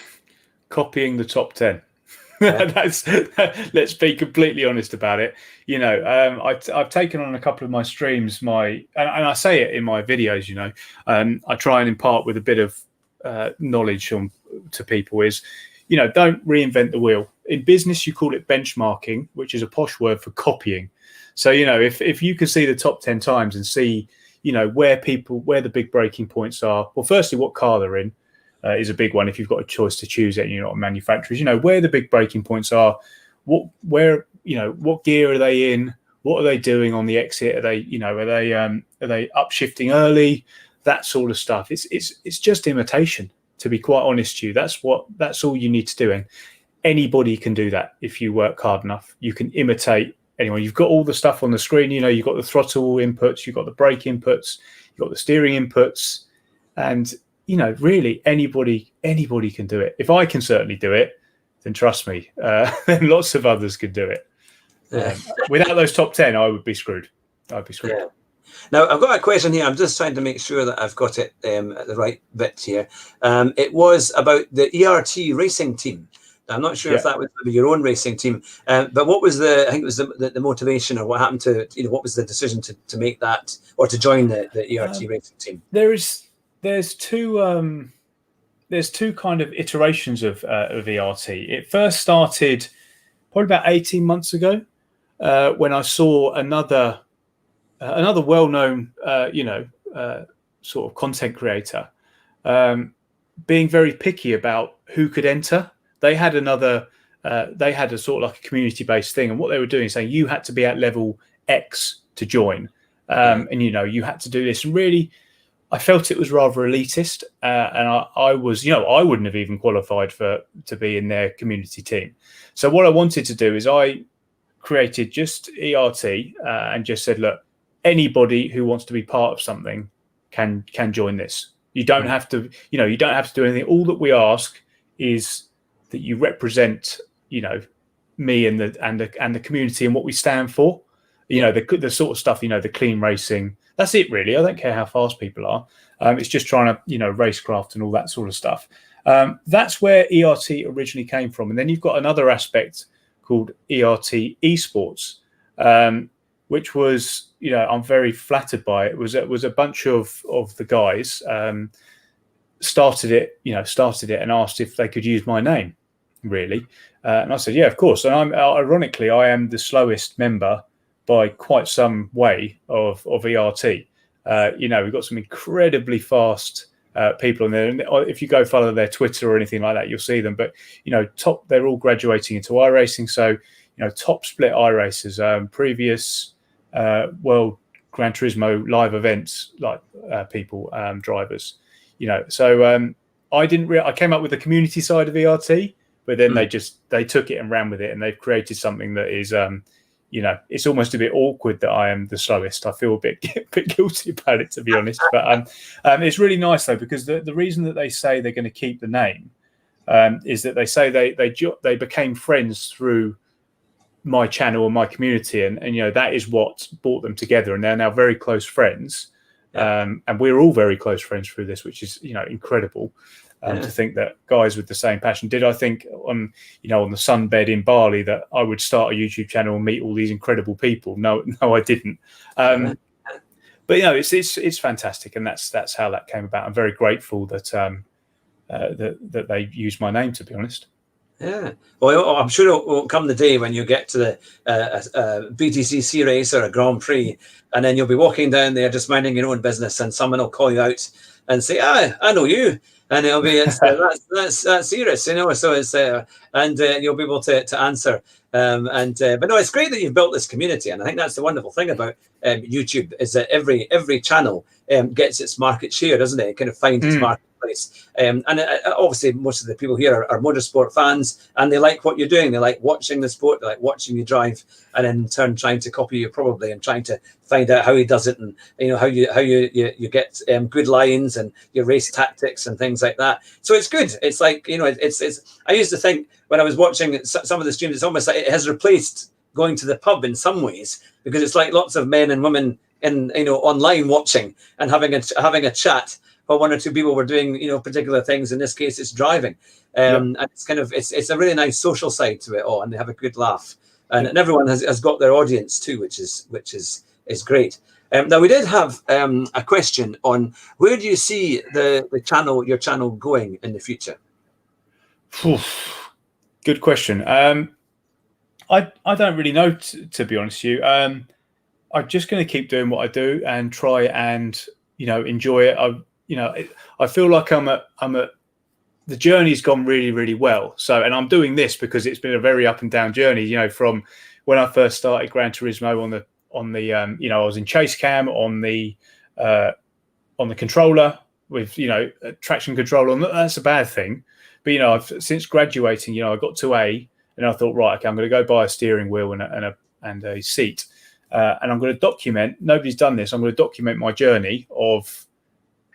Speaker 2: Copying the top 10. That's let's be completely honest about it. You know, I've taken on a couple of my streams, and I say it in my videos. You know, I try and impart with a bit of knowledge to people is, you know, don't reinvent the wheel. In business, you call it benchmarking, which is a posh word for copying. So, you know, if you can see the top 10 times and see, you know, where the big breaking points are. Well, firstly, what car they're in is a big one. If you've got a choice to choose it and you're not a manufacturer, you know, where the big breaking points are, what gear are they in? What are they doing on the exit? Are they upshifting early? That sort of stuff. It's just imitation, to be quite honest to you. That's all you need to do. And anybody can do that if you work hard enough. You can imitate anyone. You've got all the stuff on the screen. You know, you've got the throttle inputs, you've got the brake inputs, you've got the steering inputs, and you know, really anybody can do it. If I can certainly do it, then trust me, then lots of others could do it. Without those top 10, I would be screwed. I'd be screwed.
Speaker 1: Yeah. Now, I've got a question here. I'm just trying to make sure that I've got it at the right bit here. It was about the ERT racing team. I'm not sure if that was maybe your own racing team, but what was I think it was the motivation, or what happened to, you know, what was the decision to make that, or to join the ERT racing team?
Speaker 2: There's two kind of iterations of ERT. It first started probably about 18 months ago when I saw another well-known sort of content creator being very picky about who could enter. They had a sort of like a community-based thing, and what they were doing is saying you had to be at level X to join, and you know, you had to do this. And really, I felt it was rather elitist, and I was, you know, I wouldn't have even qualified to be in their community team. So what I wanted to do is I created just ERT and just said, look, anybody who wants to be part of something can join this. You don't have to, you know, you don't have to do anything. All that we ask is that you represent, you know, me and the community and what we stand for. You know, the sort of stuff, you know, the clean racing. That's it, really. I don't care how fast people are. It's just trying to, you know, racecraft and all that sort of stuff. That's where ERT originally came from. And then you've got another aspect called ERT esports, which was, you know, I'm very flattered by it. It was a bunch of the guys started it and asked if they could use my name, really. And I said, yeah, of course. And ironically, I am the slowest member by quite some way of ERT. You know, we've got some incredibly fast people on there. And if you go follow their Twitter or anything like that, you'll see them. But, you know, they're all graduating into iRacing. So, you know, top split iRacers, previous World Gran Turismo live events, like people, drivers, you know. So I came up with the community side of ERT, but then they took it and ran with it, and they've created something that is, you know, it's almost a bit awkward that I am the slowest. I feel a bit guilty about it, to be honest. But it's really nice though, because the reason that they say they're going to keep the name is that they say they became friends through my channel and my community, and you know, that is what brought them together, and they're now very close friends. And we're all very close friends through this, which is, you know, incredible. To think that guys with the same passion. Did I think on the sunbed in Bali that I would start a YouTube channel and meet all these incredible people? No, I didn't. But you know, it's fantastic, and that's how that came about. I'm very grateful that that they used my name, to be honest.
Speaker 1: Yeah, well, I'm sure it will come the day when you get to the BTC C race or a Grand Prix, and then you'll be walking down there just minding your own business, and someone will call you out and say, I know you. And it'll be that's serious, you know. So it's and you'll be able to answer. But no, it's great that you've built this community, and I think that's the wonderful thing about YouTube is that every channel gets its market share, doesn't it? It kind of finds its marketplace. Obviously, most of the people here are motorsport fans, and they like what you're doing. They like watching the sport. They like watching you drive, and in turn trying to copy you probably, and trying to find out how he does it, and how you get good lines and your race tactics and things like that. So it's good. It's like it's. I used to think when I was watching some of the streams, it's almost like it has replaced going to the pub in some ways, because it's like lots of men and women in online watching and having a chat while one or two people were doing particular things. In this case, it's driving, and it's a really nice social side to it all, and they have a good laugh, and everyone has got their audience too, which is great. Now we did have a question on where do you see your channel going in the future?
Speaker 2: Good question. I don't really know, to be honest with you. I'm just going to keep doing what I do and try and enjoy it. I feel like the journey's gone really, really well. So, and I'm doing this because it's been a very up and down journey. From when I first started Gran Turismo on the I was in chase cam on the controller with traction control on. That's a bad thing. But I've since graduating, I got to A, and I thought, right, okay, I'm going to go buy a steering wheel and a seat, and I'm going to document. Nobody's done this. I'm going to document my journey of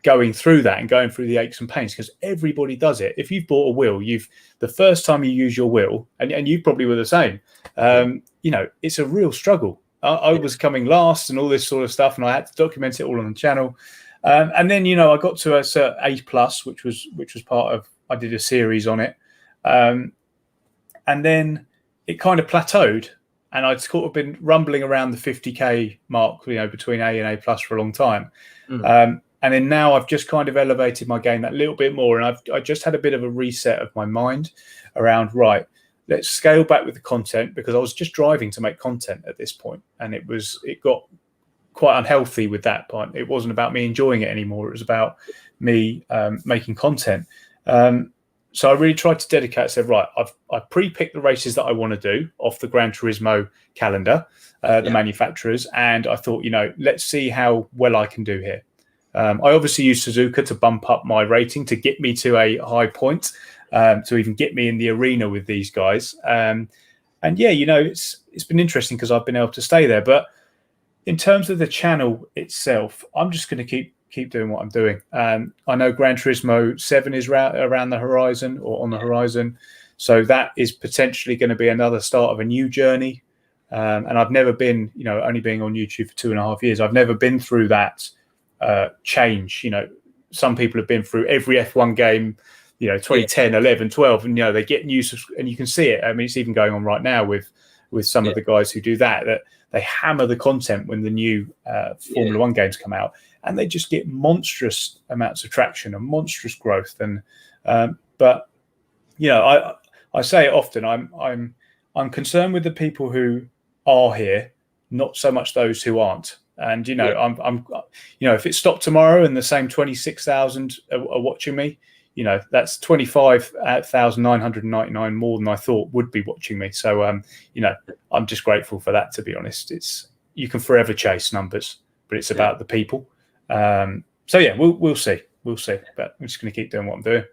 Speaker 2: going through that and going through the aches and pains, because everybody does it. If you've bought a wheel, the first time you use your wheel, and you probably were the same. It's a real struggle. I was coming last and all this sort of stuff, and I had to document it all on the channel. And then I got to a A+, which was part of. I did a series on it, and then it kind of plateaued, and I'd sort of been rumbling around the 50k mark, between A and A+ for a long time. And then now I've just kind of elevated my game that little bit more, and I just had a bit of a reset of my mind around, right, let's scale back with the content, because I was just driving to make content at this point, and it got quite unhealthy with that point. It wasn't about me enjoying it anymore. It was about me making content. So I really tried to dedicate. I said, right, I pre-picked the races that I want to do off the Gran Turismo calendar, the manufacturers, and I thought, let's see how well I can do here. I obviously used Suzuka to bump up my rating to get me to a high point, to even get me in the arena with these guys. And yeah, it's been interesting because I've been able to stay there. But in terms of the channel itself, I'm just going to keep doing what I'm doing. I know Gran Turismo 7 is around the horizon, or on the horizon. So that is potentially going to be another start of a new journey. And I've never been, only being on YouTube for 2.5 years, I've never been through that change. Some people have been through every F1 game, 2010, 11, 12, and, they get news, and you can see it. I mean, it's even going on right now with some of the guys who do that they hammer the content when the new Formula One games come out, and they just get monstrous amounts of traction and monstrous growth. And but I say it often. I'm concerned with the people who are here, not so much those who aren't. And I'm if it stopped tomorrow and the same 26,000 are watching me, that's 25,999 more than I thought would be watching me. So I'm just grateful for that, to be honest. You can forever chase numbers, but it's about the people. So yeah, we'll see, but I'm just going to keep doing what I'm doing.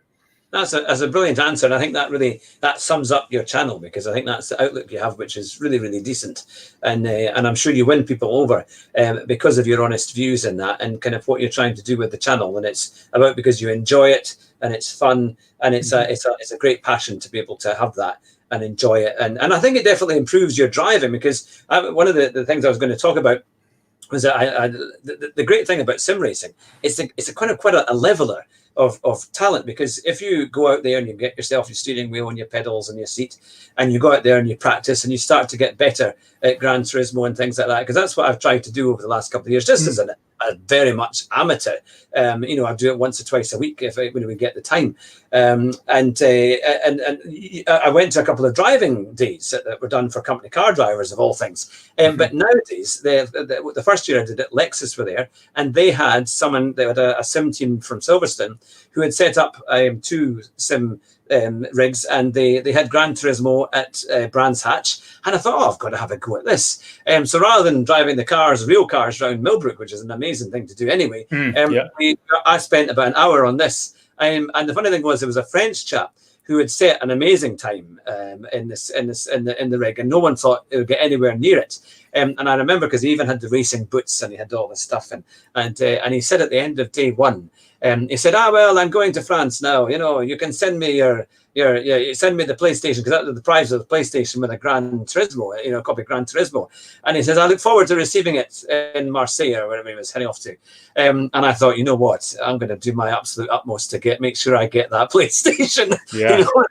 Speaker 1: That's a brilliant answer, and I think that sums up your channel, because I think that's the outlook you have, which is really, really decent, and I'm sure you win people over because of your honest views in that, and kind of what you're trying to do with the channel, and it's about because you enjoy it and it's fun, and it's a great passion to be able to have that and enjoy it, and I think it definitely improves your driving, because one of the things I was going to talk about was that the great thing about sim racing is it's a kind of quite a leveler of talent, because if you go out there and you get yourself your steering wheel and your pedals and your seat, and you go out there and you practice and you start to get better at Gran Turismo and things like that, because that's what I've tried to do over the last couple of years, just as a very I do it once or twice a week when we get the time. And I went to a couple of driving days that were done for company car drivers, of all things. But nowadays, the first year I did it, Lexus were there, and they had a sim team from Silverstone who had set up 2 sim rigs, and they had Gran Turismo at Brands Hatch, and I thought, oh, I've got to have a go at this. So rather than driving the real cars around Millbrook, which is an amazing thing to do anyway, I spent about an hour on this. And the funny thing was, there was a French chap who had set an amazing time in the rig, and no one thought it would get anywhere near it. And I remember, because he even had the racing boots and he had all this stuff, and he said at the end of day one, he said, well, I'm going to France now. You can send me you send me the PlayStation, because that was the prize of the PlayStation with a Gran Turismo, a copy of Gran Turismo. And he says, I look forward to receiving it in Marseille or wherever he was heading off to. And I thought, you know what, I'm going to do my absolute utmost to make sure I get that PlayStation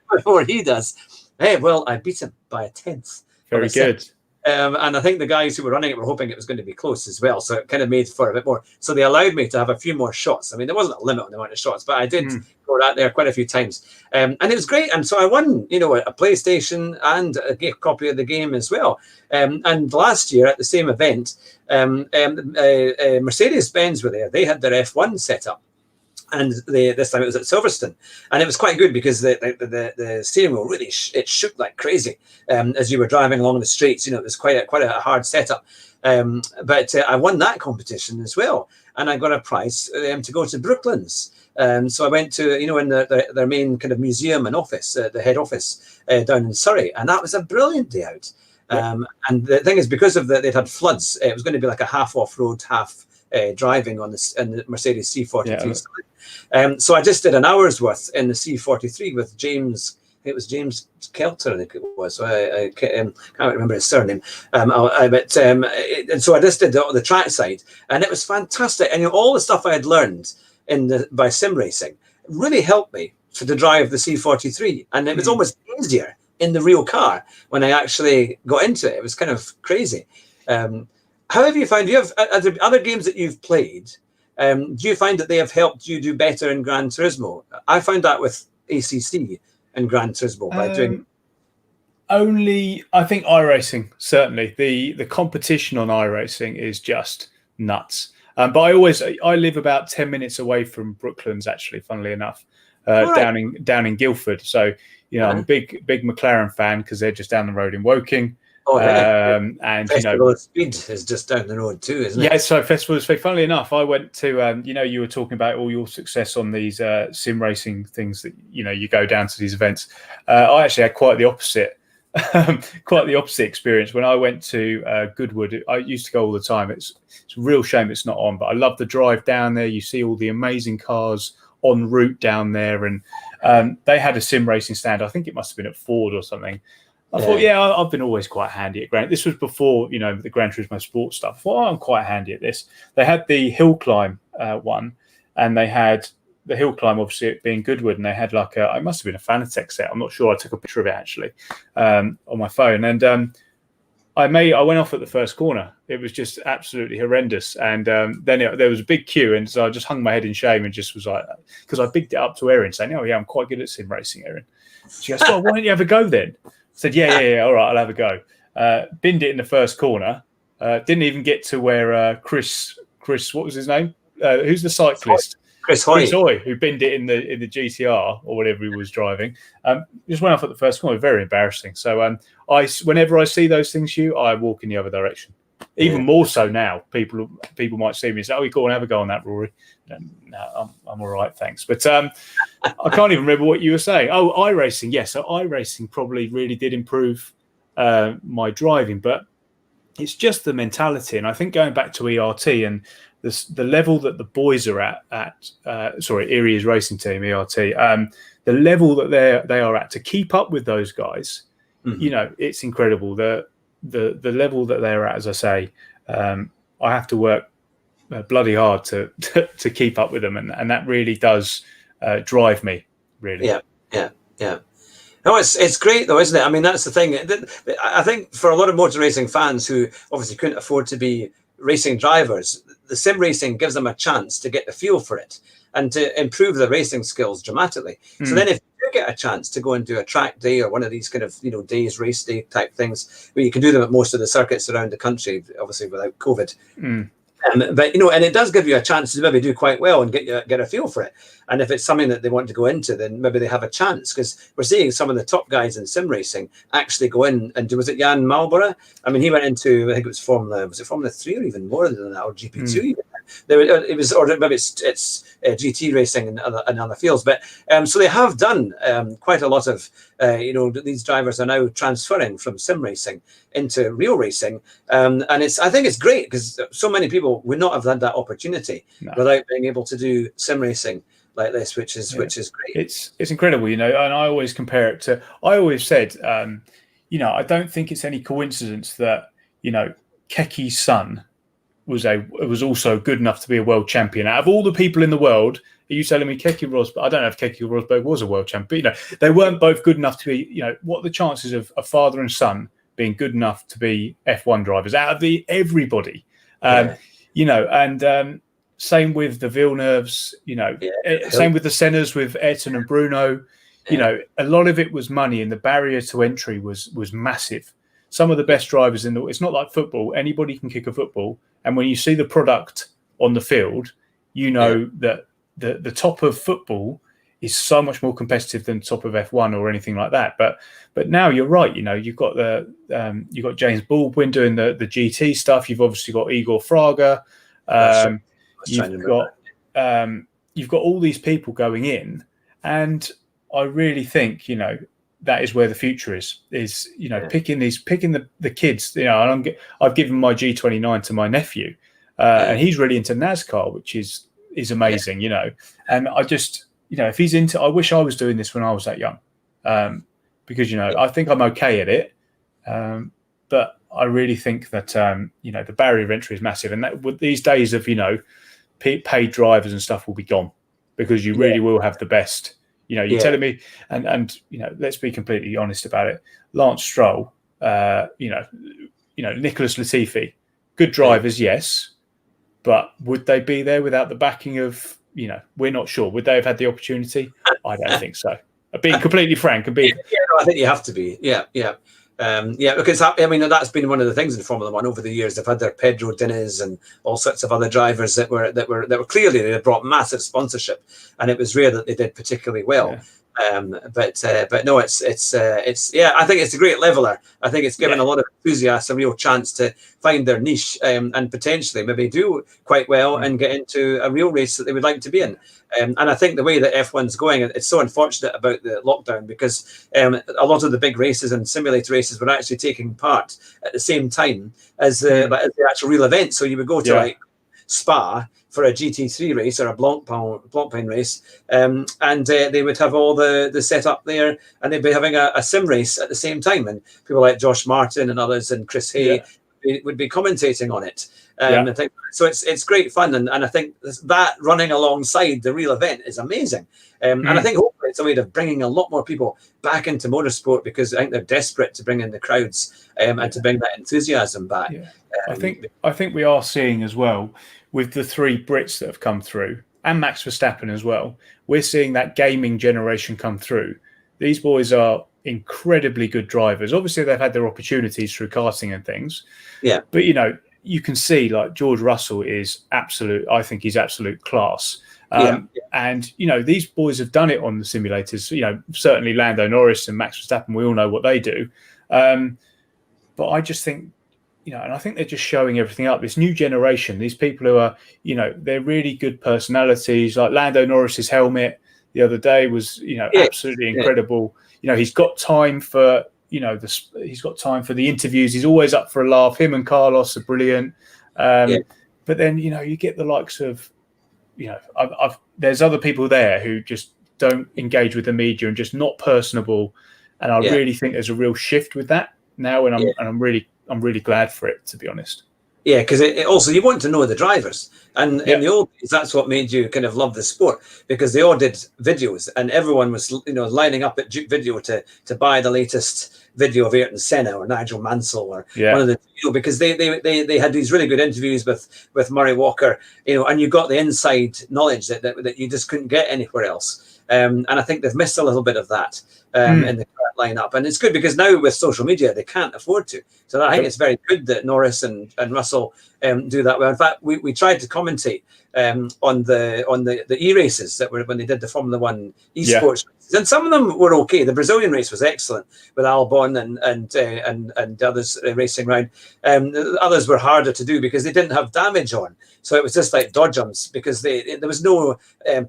Speaker 1: before he does. Hey, well, I beat him by a 10th.
Speaker 2: Very good.
Speaker 1: And I think the guys who were running it were hoping it was going to be close as well. So it kind of made for a bit more. So they allowed me to have a few more shots. I mean, there wasn't a limit on the amount of shots, but I did go out there quite a few times. And it was great. And so I won, a PlayStation and a copy of the game as well. And last year at the same event, Mercedes-Benz were there. They had their F1 set up. And this time it was at Silverstone, and it was quite good because the steering wheel really it shook like crazy as you were driving along the streets. It was quite a hard setup. But I won that competition as well, and I got a prize to go to Brooklands. So I went to in their main kind of museum and office, the head office down in Surrey, and that was a brilliant day out. And the thing is, because of they'd had floods, it was going to be like a half off-road, half driving on the Mercedes C43. So I just did an hour's worth in the C43 with James. It was James Kelter, I think it was. So I can't remember his surname. And so I just did the track side, and it was fantastic. And all the stuff I had learned by sim racing really helped me to drive the C43, and it was almost easier in the real car when I actually got into it. It was kind of crazy. How have you found? Do you have other games that you've played? Do you find that they have helped you do better in Gran Turismo? I found that with ACC and Gran Turismo by doing.
Speaker 2: Only, I think iRacing, certainly. The competition on iRacing is just nuts. But I live about 10 minutes away from Brooklands, actually, funnily enough, down in Guildford. So, I'm a big McLaren fan because they're just down the road in Woking.
Speaker 1: Oh, yeah. And Festival of Speed is just down the road too, isn't it?
Speaker 2: Yeah, so Festival of Speed. Funnily enough, I went to, you were talking about all your success on these sim racing things that, you go down to these events. I actually had quite the opposite experience when I went to Goodwood. I used to go all the time. It's a real shame it's not on, but I love the drive down there. You see all the amazing cars en route down there, and they had a sim racing stand. I think it must have been at Ford or something. I thought, I've been always quite handy at Gran. This was before, the Gran Turismo Sport stuff. I thought, I'm quite handy at this. They had the hill climb one, and they had the hill climb, obviously, it being Goodwood, and they had like it must have been a Fanatec set. I'm not sure. I took a picture of it actually on my phone, and I went off at the first corner. It was just absolutely horrendous, and then there was a big queue, and so I just hung my head in shame and just was like, because I bigged it up to Erin saying, "Oh yeah, I'm quite good at sim racing, Erin." She goes, "Oh, why don't you have a go then?" I said, yeah, all right, I'll have a go. Binned it in the first corner. Didn't even get to where Chris, what was his name? Who's the cyclist?
Speaker 1: Chris Hoy,
Speaker 2: who binned it in the GTR or whatever he was driving. Just went off at the first corner. Very embarrassing. So whenever I see those things, I walk in the other direction. Even more so now. People might see me and say, "Oh, you go and have a go on that, Rory." No, I'm all right, thanks. But I can't even remember what you were saying. Oh, iRacing. Yes, so iRacing probably really did improve my driving, but it's just the mentality. And I think going back to ERT and the level that the boys are at ERIE's racing team, ERT, the level that they are at to keep up with those guys, it's incredible. The level that they're at, as I say, I have to work bloody hard to keep up with them, and that really does drive me, really.
Speaker 1: Yeah. No, it's great though, isn't it? I mean, that's the thing. I think for a lot of motor racing fans who obviously couldn't afford to be racing drivers, the sim racing gives them a chance to get the feel for it and to improve their racing skills dramatically. So then if you get a chance to go and do a track day or one of these kind of days, race day type things, where you can do them at most of the circuits around the country, obviously without COVID, But and it does give you a chance to maybe do quite well and get a feel for it. And if it's something that they want to go into, then maybe they have a chance, because we're seeing some of the top guys in sim racing actually go in and do. Was it Jan Malborough? I mean, he went into, I think it was Formula 3 or even more than that, or GP2 even. It was, or maybe it's GT racing and other fields. But so they have done quite a lot of, these drivers are now transferring from sim racing into real racing, and I think it's great, because so many people would not have had that opportunity without being able to do sim racing like this, which is great.
Speaker 2: It's incredible, and I always compare it to. I always said, I don't think it's any coincidence that Keki's son was also good enough to be a world champion. Out of all the people in the world, are you telling me Keke Rosberg? I don't know if Keke Rosberg was a world champion, but they weren't both good enough to be. What are the chances of a father and son being good enough to be F1 drivers out of everybody? Same with the Villeneuves, same with the Sennas with Ayrton and Bruno. A lot of it was money, and the barrier to entry was massive. Some of the best drivers it's not like football. Anybody can kick a football. And when you see the product on the field, that the top of football is so much more competitive than top of F1 or anything like that. But now you're right. You've got you've got James Baldwin doing the GT stuff. You've obviously got Igor Fraga. You've got all these people going in, and I really think that is where the future is picking the kids. And I've given my G29 to my nephew, and he's really into NASCAR, which is amazing. And I just if he's into, I wish I was doing this when I was that young, because I think I'm okay at it, but I really think that the barrier of entry is massive, and that with these days of paid drivers and stuff will be gone, because you really will have the best. You're telling me, and let's be completely honest about it. Lance Stroll, Nicholas Latifi, good drivers, yes, but would they be there without the backing of? We're not sure. Would they have had the opportunity? I don't think so. Being completely frank, I
Speaker 1: think you have to be. Because that's been one of the things in Formula One over the years. They've had their Pedro Diniz and all sorts of other drivers that were clearly, they brought massive sponsorship, and it was rare that they did particularly well. But no, it's I think it's a great leveler. I think it's given a lot of enthusiasts a real chance to find their niche, and potentially maybe do quite well and get into a real race that they would like to be in. And I think the way that F1's going, it's so unfortunate about the lockdown, because a lot of the big races and simulator races were actually taking part at the same time as the actual real event. So you would go to like Spa for a GT3 race or a Blancpain race, and they would have all the setup there, and they'd be having a sim race at the same time, and people like Josh Martin and others and Chris Hay would be commentating on it. I think so. It's great fun, and I think that running alongside the real event is amazing. And I think hopefully it's a way of bringing a lot more people back into motorsport, because I think they're desperate to bring in the crowds and to bring that enthusiasm back.
Speaker 2: I think we are seeing as well, with the 3 Brits that have come through, and Max Verstappen as well, we're seeing that gaming generation come through. These boys are incredibly good drivers. Obviously, they've had their opportunities through karting and things. But you can see, like, George Russell is absolute. I think he's absolute class. And these boys have done it on the simulators. Certainly Lando Norris and Max Verstappen. We all know what they do. But I just think, and I think they're just showing everything up. This new generation, these people who are, they're really good personalities. Like Lando Norris's helmet the other day was, absolutely incredible. He's got time for, he's got time for the interviews. He's always up for a laugh. Him and Carlos are brilliant. But then, you get the likes of, there's other people there who just don't engage with the media and just not personable. And I really think there's a real shift with that now. And I'm really glad for it, to be honest.
Speaker 1: Yeah, because it also, you want to know the drivers. And in the old days, that's what made you kind of love the sport, because they all did videos, and everyone was, lining up at Duke Video to buy the latest video of Ayrton Senna or Nigel Mansell or one of the, because they had these really good interviews with Murray Walker, and you got the inside knowledge that you just couldn't get anywhere else. And I think they've missed a little bit of that in the current lineup, and it's good because now with social media they can't afford to. So I think it's very good that Norris and Russell do that well. In fact, we tried to commentate on the e-races that were when they did the Formula One esports races, and some of them were okay. The Brazilian race was excellent with Albon and others racing around. Others were harder to do because they didn't have damage on, so it was just like dodgems because there was no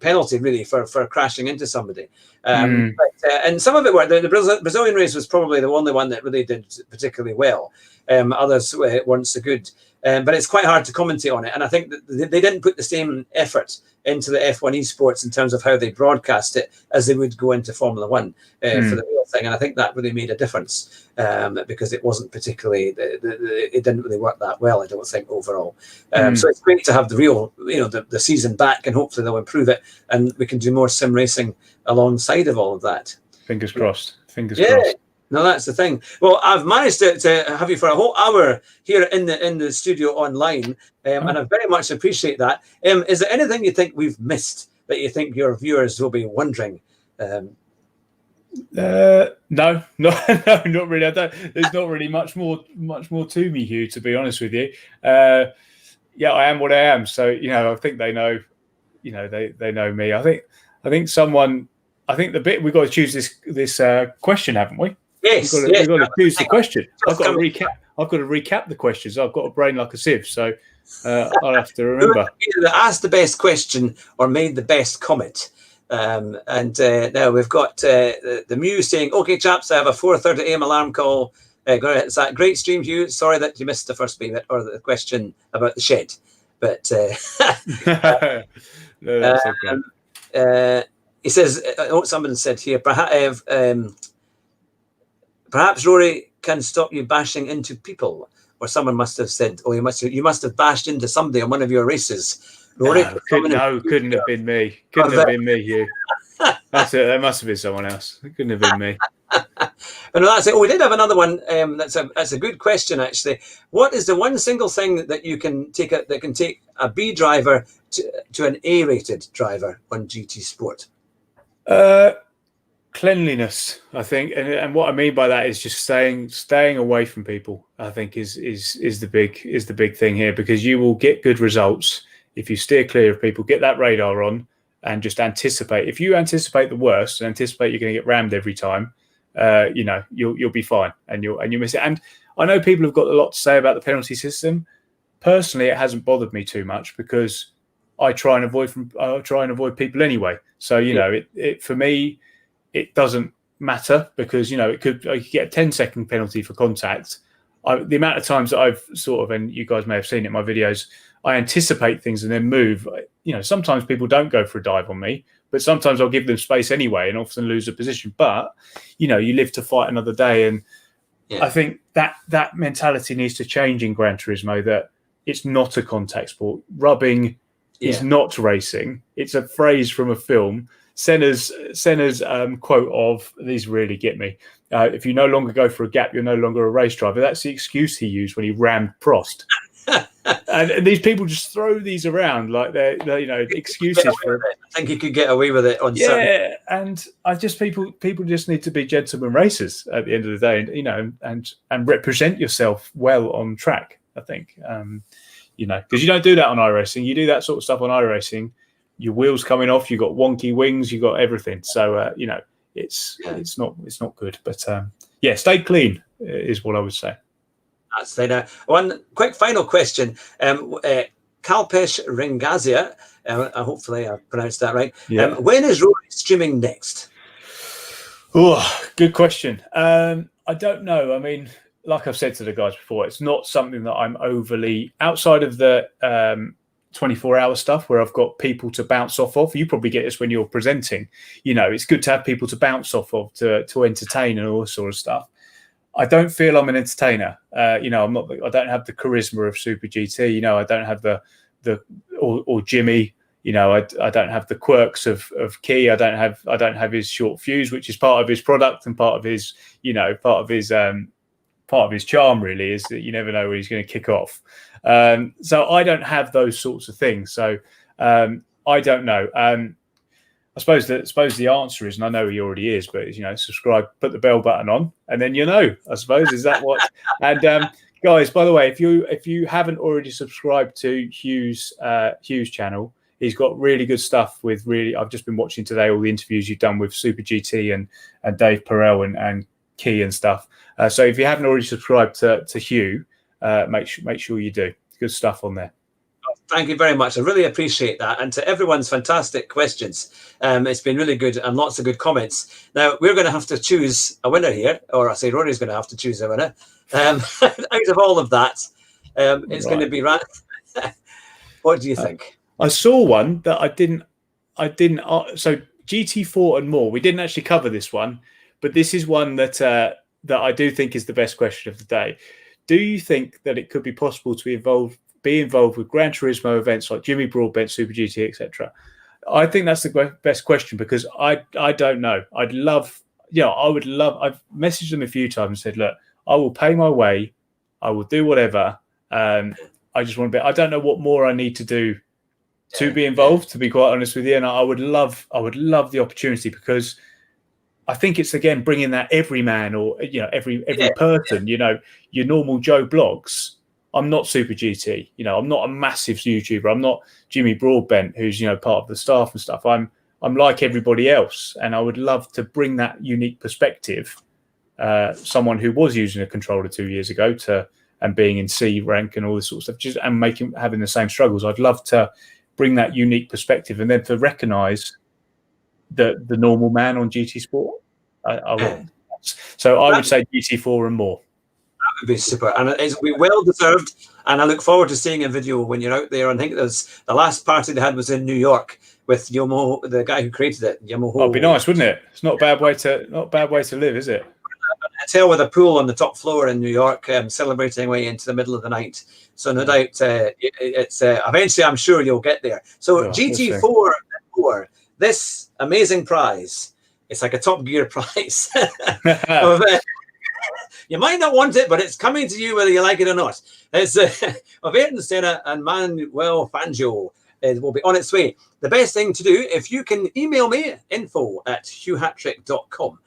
Speaker 1: penalty really for crashing into somebody. And some of it worked. The Brazilian race was probably the only one that really did particularly well. Others weren't so good. But it's quite hard to commentate on it. And I think that they didn't put the same effort into the F1 esports in terms of how they broadcast it as they would go into Formula One for the real thing. And I think that really made a difference because it wasn't particularly, it didn't really work that well, I don't think, overall. So it's great to have the real, the season back, and hopefully they'll improve it and we can do more sim racing alongside of all of that.
Speaker 2: Fingers crossed. Fingers crossed.
Speaker 1: No, that's the thing. Well, I've managed to have you for a whole hour here in the studio online, and I very much appreciate that. Is there anything you think we've missed that you think your viewers will be wondering?
Speaker 2: No, not really. There's not really much more to me, Hugh, to be honest with you. I am what I am. So, I think they know, they know me. I think the bit we've got to choose this question, haven't we?
Speaker 1: Yes,
Speaker 2: we've got to choose the question. I've got to recap the questions. I've got a brain like a sieve, so I'll have to remember.
Speaker 1: Either asked the best question or made the best comment. Now we've got the Mew saying, "Okay, chaps, I have a 4:30 a.m. alarm call. It's that great stream, Hugh. Sorry that you missed the first bit or the question about the shed, but
Speaker 2: no, that's okay."
Speaker 1: He says, someone said here, perhaps Rory can stop you bashing into people. Or someone must have said, you must have bashed into somebody on one of your races. Rory,
Speaker 2: couldn't have been me. Couldn't have been me, Hugh. That's it. That must have been someone else. It couldn't have been me.
Speaker 1: But no, that's it. We did have another one. That's a good question, actually. What is the one single thing that you can take that can take a B driver to an A-rated driver on GT Sport?
Speaker 2: Cleanliness, I think, and what I mean by that is just staying away from people. I think is the big thing here, because you will get good results if you steer clear of people, get that radar on, and just anticipate. If you anticipate the worst and anticipate you're going to get rammed every time, you'll be fine, and you'll miss it. And I know people have got a lot to say about the penalty system. Personally, it hasn't bothered me too much because I try and avoid people anyway. So it for me, it doesn't matter because I could get a 10-second penalty for contact. The amount of times that I've and you guys may have seen it in my videos, I anticipate things and then move. Sometimes people don't go for a dive on me, but sometimes I'll give them space anyway and often lose a position. But you live to fight another day, and I think that mentality needs to change in Gran Turismo. That it's not a contact sport. Rubbing is not racing. It's a phrase from a film. Senna's quote of, these really get me. If you no longer go for a gap, you're no longer a race driver. That's the excuse he used when he rammed Prost. and these people just throw these around like they're excuses for it.
Speaker 1: I think you could get away with it on certain.
Speaker 2: And people just need to be gentlemen racers at the end of the day, and represent yourself well on track. I think because you don't do that on iRacing. You do that sort of stuff on iRacing, your wheels coming off, you got wonky wings, you got everything. So it's not good. But stay clean is what I would say.
Speaker 1: That's there. One quick final question. Kalpesh Ringazia, hopefully I pronounced that right. When is Rory streaming next?
Speaker 2: Oh, good question. I don't know. I mean, like I've said to the guys before, it's not something that I'm overly outside of the 24-hour stuff where I've got people to bounce off of. You probably get this when you're presenting. It's good to have people to bounce off of to entertain and all this sort of stuff. I don't feel I'm an entertainer. I'm not. I don't have the charisma of Super GT. I don't have or Jimmy. I don't have the quirks of Key. I don't have his short fuse, which is part of his product and part of his charm. Really, is that you never know where he's going to kick off. So I don't have those sorts of things. So I don't know. suppose the answer is, and I know he already is, but subscribe, put the bell button on, and then I suppose, is that what? And guys, by the way, if you haven't already subscribed to Hugh's channel, he's got really good stuff with I've just been watching today all the interviews you've done with Super GT and Dave Perel and Key and stuff. So if you haven't already subscribed to Hugh, make sure you do. Good stuff on there.
Speaker 1: Thank you very much. I really appreciate that. And to everyone's fantastic questions. It's been really good and lots of good comments. Now, we're going to have to choose a winner here, or I say Rory's going to have to choose a winner. Out of all of that, it's going to be right. What do you think?
Speaker 2: I saw one that I didn't. So GT4 and more. We didn't actually cover this one, but this is one that I do think is the best question of the day. Do you think that it could be possible to be involved with Gran Turismo events like Jimmy Broadbent, Super GT, etc.? I think that's the best question, because I don't know. I'd love, I've messaged them a few times and said, look, I will pay my way, I will do whatever. I just want to be. I don't know what more I need to do to be involved, to be quite honest with you. And I would love the opportunity, because I think it's, again, bringing that everyman, or every person, your normal Joe Blogs. I'm not Super GT, I'm not a massive YouTuber. I'm not Jimmy Broadbent, who's part of the staff and stuff. I'm like everybody else, and I would love to bring that unique perspective. Someone who was using a controller 2 years ago and being in C rank and all this sort of stuff, and having the same struggles. I'd love to bring that unique perspective, and then to recognise the normal man on GT Sport. I would. So I would say GT4 and more.
Speaker 1: That would be super, and it's be well deserved. And I look forward to seeing a video when you're out there. And I think the last party they had was in New York with Yomo, the guy who created it. Yomo.
Speaker 2: That'd be nice, wouldn't it? It's not a bad way to live, is it?
Speaker 1: A hotel with a pool on the top floor in New York, celebrating way into the middle of the night. So no doubt, it's eventually, I'm sure you'll get there. So GT4, this amazing prize. It's like a Top Gear prize. You might not want it, but it's coming to you whether you like it or not. It's of Ayrton Senna and Manuel Fangio. It will be on its way. The best thing to do, if you can email me, info@hughhatrick.com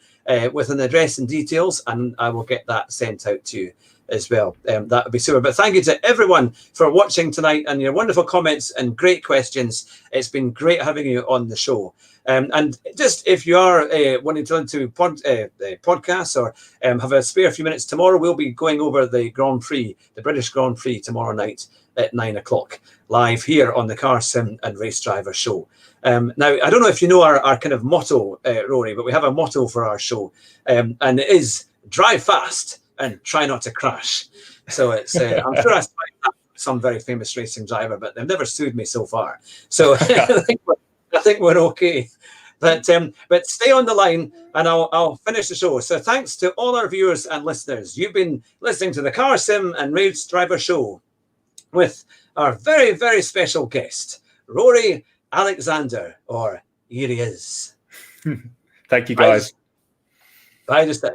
Speaker 1: with an address and details, and I will get that sent out to you as well. That would be super. But thank you to everyone for watching tonight and your wonderful comments and great questions. It's been great having you on the show. And just if you are wanting to listen to podcasts or have a spare few minutes tomorrow, we'll be going over the Grand Prix, the British Grand Prix tomorrow night at 9 o'clock live here on the Car Sim and Race Driver Show. Now, I don't know if you know our kind of motto, Rory, but we have a motto for our show, and it is drive fast and try not to crash. So it's I'm sure I spied that from some very famous racing driver, but they've never sued me so far. So I think we're okay. But stay on the line and I'll finish the show. So thanks to all our viewers and listeners. You've been listening to the Car Sim and Race Driver Show with our very, very special guest, Rory Alexander, or EERIEISSSS.
Speaker 2: Thank you, guys.
Speaker 1: Bye just now.